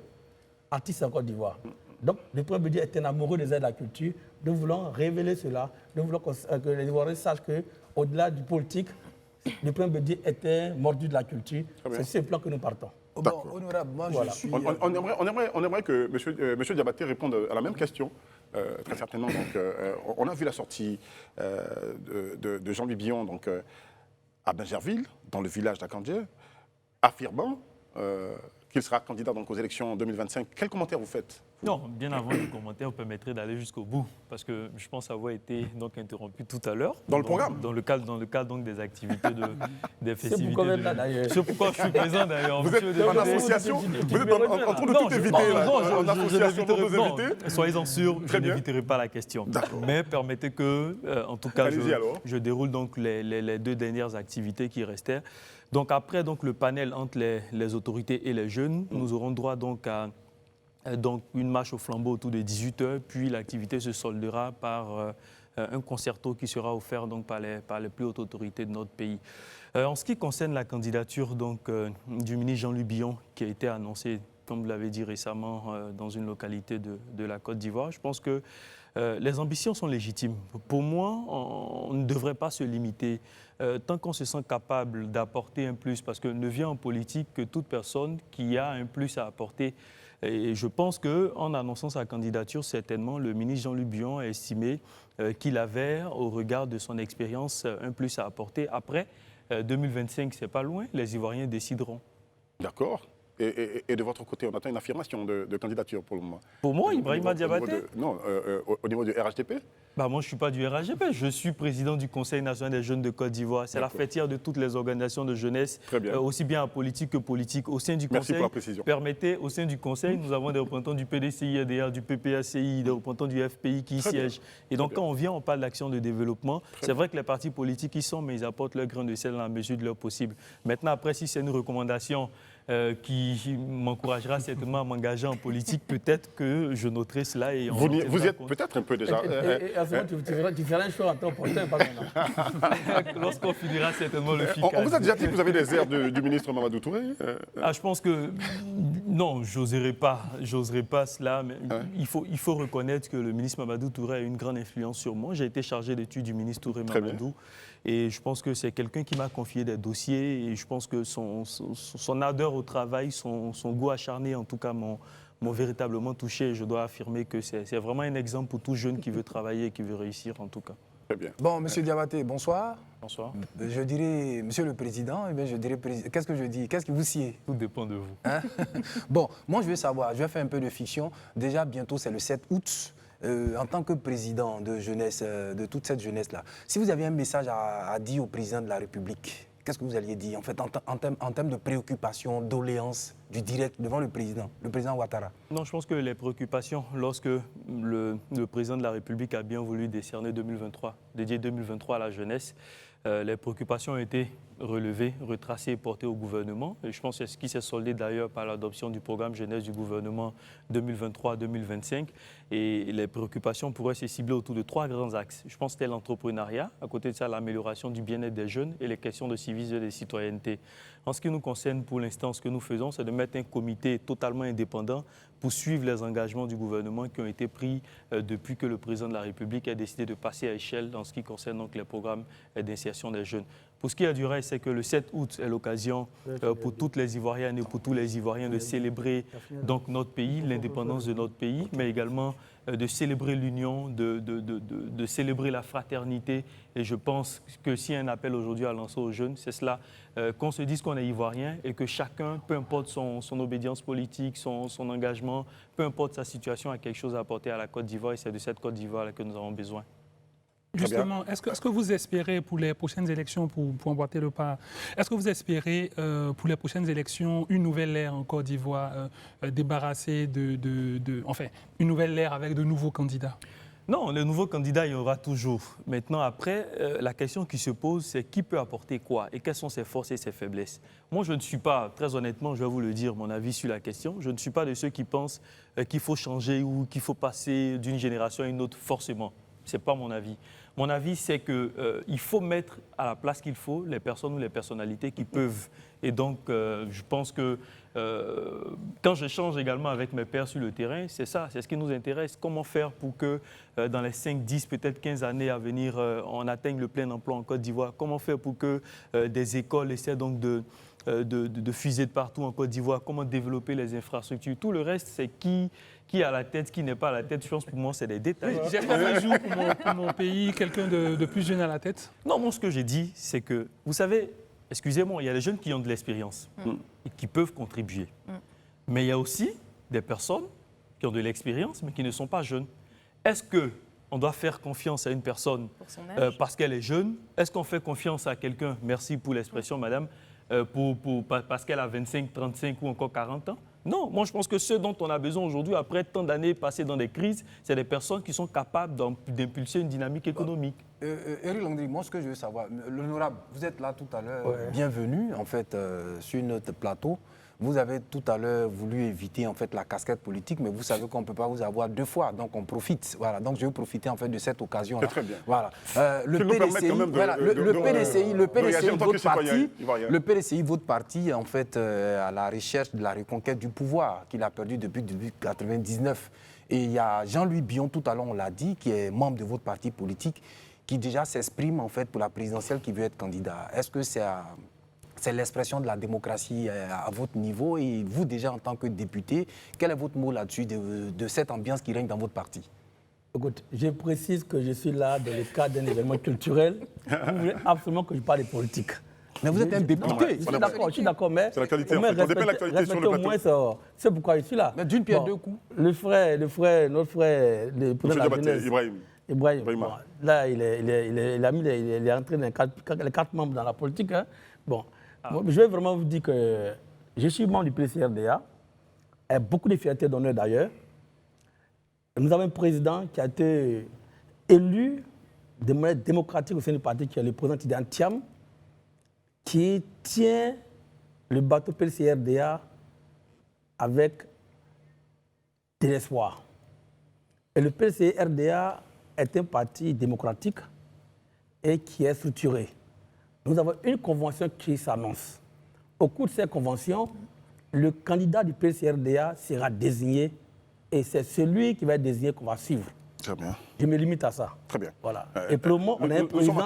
artistes en Côte d'Ivoire. Donc, le président Bédié est un amoureux des arts de la culture. Nous voulons révéler cela. Nous voulons que les Ivoiriens sachent qu'au-delà du politique, le président Bédié était mordu de la culture. C'est sur ce plan que nous partons. Bon, honorable, moi je suis... On aimerait que M. Diabaté réponde à la même question, très certainement. Donc, on a vu la sortie de Jean-Louis Billon donc, à Bingerville, dans le village d'Akandje, affirmant qu'il sera candidat donc, aux élections en 2025. Quel commentaire vous faites? Non, bien avant le commentaire, vous permettrez d'aller jusqu'au bout, parce que je pense avoir été donc interrompu tout à l'heure. Dans le programme? Dans le cadre donc, des activités, des festivités. C'est pourquoi là, d'ailleurs. C'est pourquoi je suis présent d'ailleurs. Vous êtes en association? Vous êtes en train de tout éviter là, en association pour nous éviter? Soyez-en sûrs, je n'éviterai pas la question. Mais permettez que, en tout cas, je déroule donc les 2 dernières activités qui restaient. Donc après donc, le panel entre les autorités et les jeunes, nous aurons droit donc à une marche au flambeau autour de 18h, puis l'activité se soldera par un concerto qui sera offert donc, par les plus hautes autorités de notre pays. En ce qui concerne la candidature donc, du ministre Jean-Louis Billon, qui a été annoncée, comme vous l'avez dit récemment, dans une localité de la Côte d'Ivoire, je pense que les ambitions sont légitimes. Pour moi, on ne devrait pas se limiter. Tant qu'on se sent capable d'apporter un plus, parce que ne vient en politique que toute personne qui a un plus à apporter. Et je pense qu'en annonçant sa candidature, certainement, le ministre Jean-Louis Billon a estimé qu'il avait, au regard de son expérience, un plus à apporter. Après, 2025, ce n'est pas loin, les Ivoiriens décideront. D'accord. Et de votre côté, on attend une affirmation de candidature pour le moment. Pour moi, Ibrahima Diabaté? Non, au niveau du RHDP? Moi, je ne suis pas du RHDP. Je suis président du Conseil national des jeunes de Côte d'Ivoire. C'est la fêtière de toutes les organisations de jeunesse, aussi bien en politique que politique. Au sein du Merci Conseil, pour la précision. Permettez, au sein du Conseil, nous avons des représentants du PDCI, du PPACI, des représentants du FPI qui y siègent. Et donc, quand on vient, on parle d'action de développement. C'est vrai que les partis politiques y sont, mais ils apportent leur grain de sel dans la mesure de leur possible. Maintenant, après, si c'est une recommandation qui m'encouragera certainement à m'engager en politique, peut-être que je noterai cela. Et vous y êtes peut-être un peu déjà. Tu feras un choix à ton porteur, pas maintenant. Lorsqu'on finira certainement le FICAS. On vous a déjà dit que vous avez des airs du ministre Mamadou Touré? Je pense que non, j'oserais pas cela. Mais il faut reconnaître que le ministre Mamadou Touré a une grande influence sur moi. J'ai été chargé d'études du ministre Touré Mamadou. Et je pense que c'est quelqu'un qui m'a confié des dossiers. Et je pense que son ardeur au travail, son goût acharné, en tout cas, m'ont véritablement touché. Je dois affirmer que c'est vraiment un exemple pour tout jeune qui veut travailler et qui veut réussir, en tout cas. Très bien. Bon, M. Diabaté, bonsoir. Bonsoir. Je dirais, Monsieur le Président, je dirais, qu'est-ce que je dis? Qu'est-ce que vous siez? Tout dépend de vous. Hein? Bon, moi je veux savoir, je vais faire un peu de fiction. Déjà, bientôt, c'est le 7 août. En tant que président de jeunesse, de toute cette jeunesse-là, si vous aviez un message à dire au président de la République, qu'est-ce que vous alliez dire en fait en termes de préoccupation, doléances, du direct devant le président Ouattara? Non, je pense que les préoccupations, lorsque le président de la République a bien voulu décerner 2023, dédier 2023 à la jeunesse, les préoccupations ont été relevées, retracées et portées au gouvernement. Et je pense que c'est ce qui s'est soldé d'ailleurs par l'adoption du programme jeunesse du gouvernement 2023-2025. Et les préoccupations pourraient se cibler autour de 3 grands axes. Je pense que c'est l'entrepreneuriat, à côté de ça l'amélioration du bien-être des jeunes et les questions de civisme et de citoyenneté. En ce qui nous concerne, pour l'instant, ce que nous faisons, c'est de mettre un comité totalement indépendant pour suivre les engagements du gouvernement qui ont été pris depuis que le président de la République a décidé de passer à échelle dans ce qui concerne donc les programmes d'insertion des jeunes. Pour ce qui est du reste, c'est que le 7 août est l'occasion pour toutes les Ivoiriennes et pour tous les Ivoiriens de célébrer donc notre pays, l'indépendance de notre pays, mais également de célébrer l'union, de célébrer la fraternité. Et je pense que s'il y a un appel aujourd'hui à lancer aux jeunes, c'est cela, qu'on se dise qu'on est Ivoirien et que chacun, peu importe son obédience politique, son engagement, peu importe sa situation, a quelque chose à apporter à la Côte d'Ivoire et c'est de cette Côte d'Ivoire que nous avons besoin. Justement, est-ce que vous espérez pour les prochaines élections, pour emboîter le pas, est-ce que vous espérez pour les prochaines élections une nouvelle ère en Côte d'Ivoire, débarrassée enfin, une nouvelle ère avec de nouveaux candidats? Non, les nouveaux candidats, il y aura toujours. Maintenant, après, la question qui se pose, c'est qui peut apporter quoi et quelles sont ses forces et ses faiblesses. Moi, je ne suis pas, très honnêtement, je vais vous le dire, mon avis sur la question, je ne suis pas de ceux qui pensent qu'il faut changer ou qu'il faut passer d'une génération à une autre forcément. Ce n'est pas mon avis. Mon avis, c'est qu'il faut mettre à la place qu'il faut les personnes ou les personnalités qui peuvent. Et donc, je pense que quand j'échange également avec mes pairs sur le terrain, c'est ça, c'est ce qui nous intéresse. Comment faire pour que dans les 5, 10, peut-être 15 années à venir, on atteigne le plein emploi en Côte d'Ivoire? Comment faire pour que des écoles essaient donc de fuser de partout en Côte d'Ivoire? Comment développer les infrastructures? Tout le reste, c'est qui a la tête, qui n'est pas à la tête. Je pense pour moi, c'est des détails. J'espère un jour pour mon pays, quelqu'un de plus jeune à la tête. Non, moi, ce que j'ai dit, c'est que, vous savez, excusez-moi, il y a des jeunes qui ont de l'expérience et qui peuvent contribuer. Mais il y a aussi des personnes qui ont de l'expérience, mais qui ne sont pas jeunes. Est-ce qu'on doit faire confiance à une personne parce qu'elle est jeune? Est-ce qu'on fait confiance à quelqu'un, merci pour l'expression, madame, parce qu'elle a 25, 35 ou encore 40 ans? Non, moi je pense que ce dont on a besoin aujourd'hui, après tant d'années passées dans des crises, c'est des personnes qui sont capables d'impulser une dynamique économique. Eric Landry, moi ce que je veux savoir, l'honorable, vous êtes là tout à l'heure, bienvenue en fait sur notre plateau. Vous avez tout à l'heure voulu éviter en fait la casquette politique, mais vous savez qu'on ne peut pas vous avoir 2 fois, donc on profite. Voilà, donc je veux profiter en fait de cette occasion. C'est très bien. Voilà. Le PDCI, votre parti, en fait, à la recherche de la reconquête du pouvoir qu'il a perdu depuis 1999. Et il y a Jean-Louis Billon, tout à l'heure on l'a dit, qui est membre de votre parti politique, qui déjà s'exprime en fait pour la présidentielle qui veut être candidat. Est-ce que c'est l'expression de la démocratie à votre niveau? Et vous, déjà, en tant que député, quel est votre mot là-dessus de cette ambiance qui règne dans votre parti? Écoute, je précise que je suis là dans le cadre d'un événement culturel. Vous voulez absolument que je parle de politique. Mais vous êtes un député. Je suis d'accord, mais c'est la qualité, en fait. On dépend de l'actualité sur le plateau. Au moins, c'est pourquoi je suis là. Mais d'une pierre deux coups. Notre frère, le président de la jeunesse, Ibrahim. Bon, là, il est entré dans les 4 membres dans la politique. Hein. Bon. Moi, je vais vraiment vous dire que je suis membre du PCRDA, et beaucoup de fierté d'honneur d'ailleurs. Nous avons un président qui a été élu de manière démocratique au sein du parti, qui est le président Tidiane Thiam, qui tient le bateau PCRDA avec de l'espoir. Et le PCRDA est un parti démocratique et qui est structuré. Nous avons une convention qui s'annonce. Au cours de cette convention, le candidat du PCRDA sera désigné et c'est celui qui va être désigné qu'on va suivre. Très bien. Je me limite à ça. Très bien. Voilà. Et pour le moment, on a un président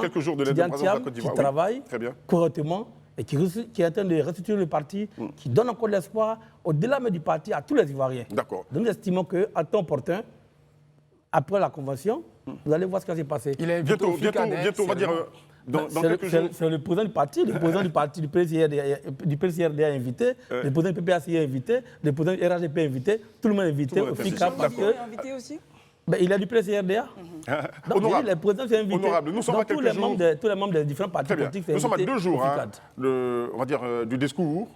qui travaille correctement et qui est en train de restituer le parti, qui donne encore l'espoir au-delà même du parti à tous les Ivoiriens. D'accord. Donc nous estimons qu'à temps opportun, après la convention, vous allez voir ce qui va se passer. Bientôt, on va dire... C'est le président du parti, du PCRD est invité, le président du PPAC est invité, le président du RHDP est invité, tout le monde est invité au FICA parce que... est invité aussi? Il est du PCRDA. Donc, les présidents sont invités. Honorable, nous sommes à quelques jours... Tous les membres des différents partis politiques sont invités. Nous sommes à 2 jours, on va dire, du discours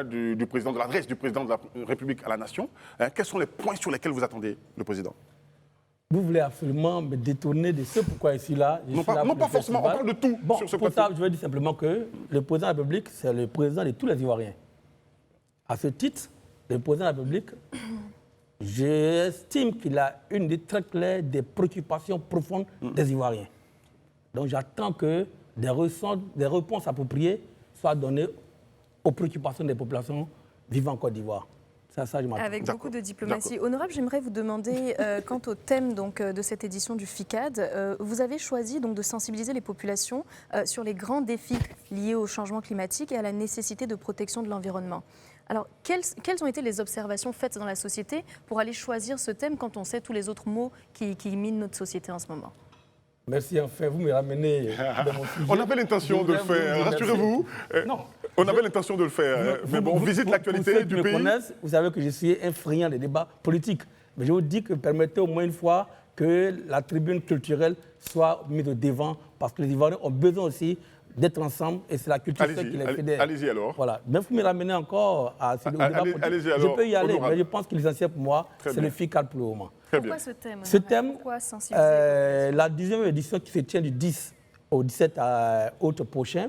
du président, de l'adresse du président de la République à la nation. Quels sont les points sur lesquels vous attendez le président? vous voulez absolument me détourner de ce pourquoi je suis là. Non, pas forcément, on parle de tout sur ce pour plateau. ça, je veux dire simplement que le président de la République, c'est le président de tous les Ivoiriens. À ce titre, le président de la République, j'estime qu'il a une des très claires des préoccupations profondes des Ivoiriens. Donc j'attends que des réponses appropriées soient données aux préoccupations des populations vivant en Côte d'Ivoire. Ça, je m'attends. Avec beaucoup de diplomatie. Honorable, j'aimerais vous demander, quant au thème donc, de cette édition du FICAD, vous avez choisi donc, de sensibiliser les populations sur les grands défis liés au changement climatique et à la nécessité de protection de l'environnement. Alors, quelles ont été les observations faites dans la société pour aller choisir ce thème quand on sait tous les autres maux qui minent notre société en ce moment? Merci, enfin, vous me ramenez dans mon sujet. On avait l'intention de le faire, rassurez-vous. On avait l'intention de le faire, mais bon, on visite l'actualité du pays. Vous savez que je suis un friand des débats politiques. Mais je vous dis que permettez au moins une fois que la tribune culturelle soit mise au devant, parce que les Ivoiriens ont besoin aussi d'être ensemble, et c'est la culture qui les fédère. Allez-y alors. Voilà. Mais vous me ramenez encore à ce débat politique. Allez-y alors. Je peux y aller, honorable. mais je pense que l'essentiel pour moi, c'est le FICAD pour le moment. Pourquoi ce thème? Ce thème, pourquoi sensibiliser la 10e édition qui se tient du 10 au 17 août prochain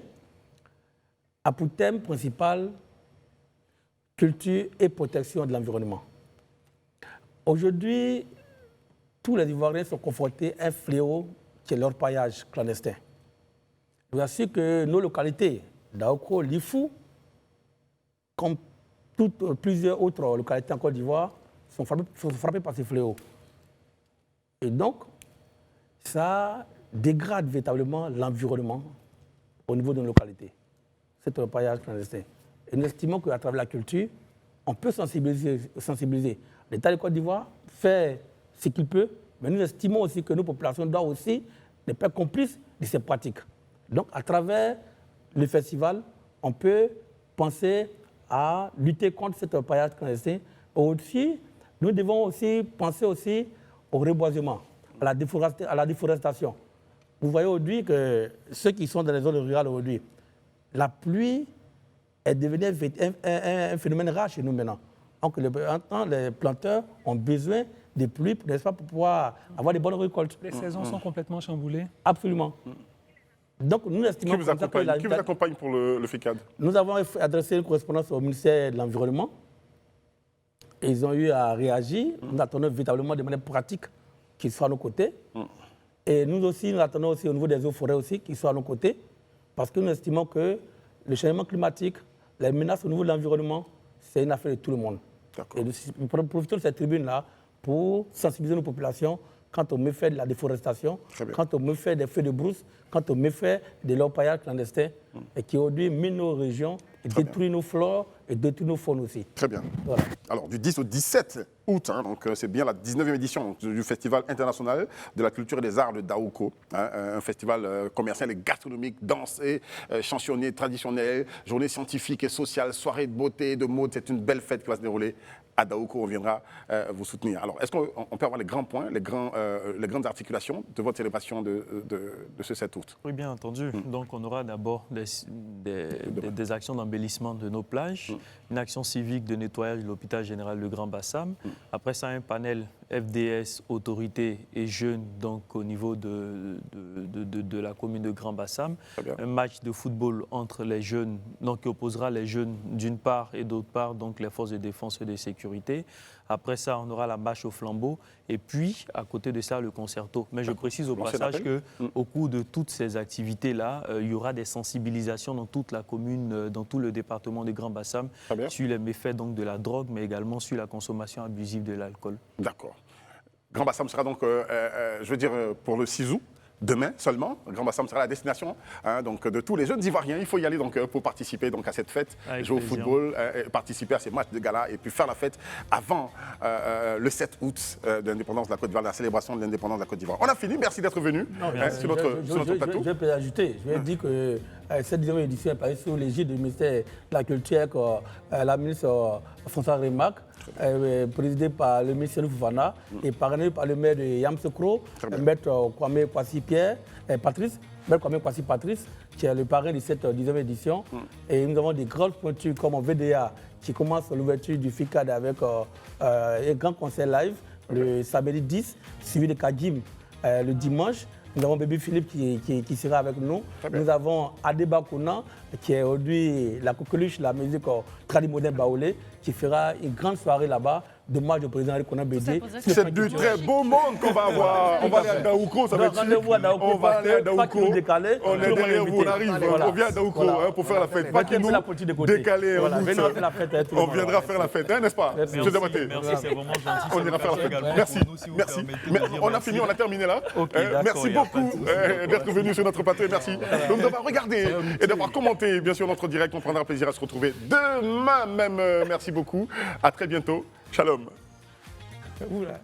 a pour thème principal culture et protection de l'environnement. Aujourd'hui, tous les Ivoiriens sont confrontés à un fléau qui est l'orpaillage clandestin. Je vous assure que nos localités, Daoko, Lifou, comme plusieurs autres localités en Côte d'Ivoire, sont frappées par ce fléau. Et donc, ça dégrade véritablement l'environnement au niveau de nos localités. C'est un paillage clandestin. Et nous estimons qu'à travers la culture, on peut sensibiliser. L'État de Côte d'Ivoire fait ce qu'il peut, mais nous estimons aussi que nos populations doivent aussi être pas complices de ces pratiques. Donc, à travers le festival, on peut penser à lutter contre cet paillage clandestin. Aussi, nous devons aussi penser aussi au reboisement, à la déforestation. Vous voyez aujourd'hui que ceux qui sont dans les zones rurales aujourd'hui, la pluie est devenue un phénomène rare chez nous maintenant. Donc les planteurs ont besoin de pluie, n'est-ce pas, pour pouvoir avoir des bonnes récoltes. Les saisons sont complètement chamboulées. Absolument. Donc nous estimons Qui vous accompagne pour le FICAD? Nous avons adressé une correspondance au ministère de l'Environnement. Ils ont eu à réagir. Nous attendons véritablement de manière pratique qu'ils soient à nos côtés. Et nous aussi, nous attendons aussi au niveau des eaux forêts aussi qu'ils soient à nos côtés. Parce que nous estimons que le changement climatique, les menaces au niveau de l'environnement, c'est une affaire de tout le monde. Et nous profitons de cette tribune-là pour sensibiliser nos populations quant aux méfaits de la déforestation, quant aux méfaits des feux de brousse, quant aux méfaits de l'orpaillage clandestin, et qui aujourd'hui mine nos régions, et détruit nos flores et détruit nos faunes aussi. Très bien. Voilà. Alors, du 10 au 17 août, donc c'est bien la 19e édition du Festival international de la culture et des arts de Daoko, un festival commercial et gastronomique, dansé, chansonnier, traditionnel, journée scientifique et sociale, soirée de beauté, de mode. C'est une belle fête qui va se dérouler à Daoko. On viendra vous soutenir. Alors, est-ce qu'on peut avoir les grands points, les grandes articulations de votre célébration de ce 7 août? Oui, bien entendu. Donc, on aura d'abord des actions d'embellissement de nos plages, une action civique de nettoyage de l'hôpital général de Grand Bassam. Après ça, un panel FDS, autorités et jeunes, donc au niveau de la commune de Grand Bassam. Un match de football entre les jeunes, donc qui opposera les jeunes d'une part et d'autre part, donc les forces de défense et de sécurité. Après ça, on aura la marche au flambeau et puis, à côté de ça, le concerto. Mais je précise au passage qu'au cours de toutes ces activités-là, il y aura des sensibilisations dans toute la commune, dans tout le département de Grand Bassam, sur les méfaits donc, de la drogue, mais également sur la consommation abusive de l'alcool. D'accord. Grand Bassam sera donc, je veux dire, pour le 6 août. Demain seulement, Grand Bassam sera la destination donc, de tous les jeunes Ivoiriens. Il faut y aller donc, pour participer donc, à cette fête, jouer au football, participer à ces matchs de gala et puis faire la fête avant le 7 août de l'indépendance de la Côte d'Ivoire, la célébration de l'indépendance de la Côte d'Ivoire. On a fini, merci d'être venu sur notre plateau. Je peux ajouter, je vais dire que cette 10e édition est passée sous l'égide du ministère de la Culture, la ministre François Remarque, présidée par le ministre Foufana et parrainée par le maire de Yamsoukro, maître Kwame Kwasi Patrice, qui est le parrain de cette 10e édition. Et nous avons des grandes pointures comme VDA qui commence l'ouverture du FICAD avec un grand concert live le samedi 10, suivi de Kadim le dimanche. Nous avons Bébé Philippe qui sera avec nous. Nous avons Adeba Kona, qui est aujourd'hui la coqueluche, la musique traditionnelle baoulée, qui fera une grande soirée là-bas. Dommage au président Kona Bédé. C'est du très beau monde qu'on va avoir. On va aller à Daouko, ça va être chic. On va aller à Daouko. On est derrière vous, on arrive. On vient à Daouko pour faire la fête. Pas qu'ils nous décaler. On viendra faire la fête, n'est-ce pas? Merci, c'est vraiment gentil. On ira faire la fête. Merci. Merci. On a fini, on a terminé là. Merci beaucoup d'être venu sur notre plateau. Merci donc d'avoir regardé et d'avoir commenté bien sûr notre direct. On prendra plaisir à se retrouver demain même. Merci beaucoup. À très bientôt. Shalom. Oula.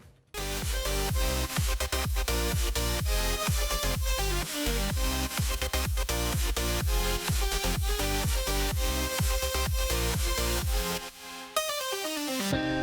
Thank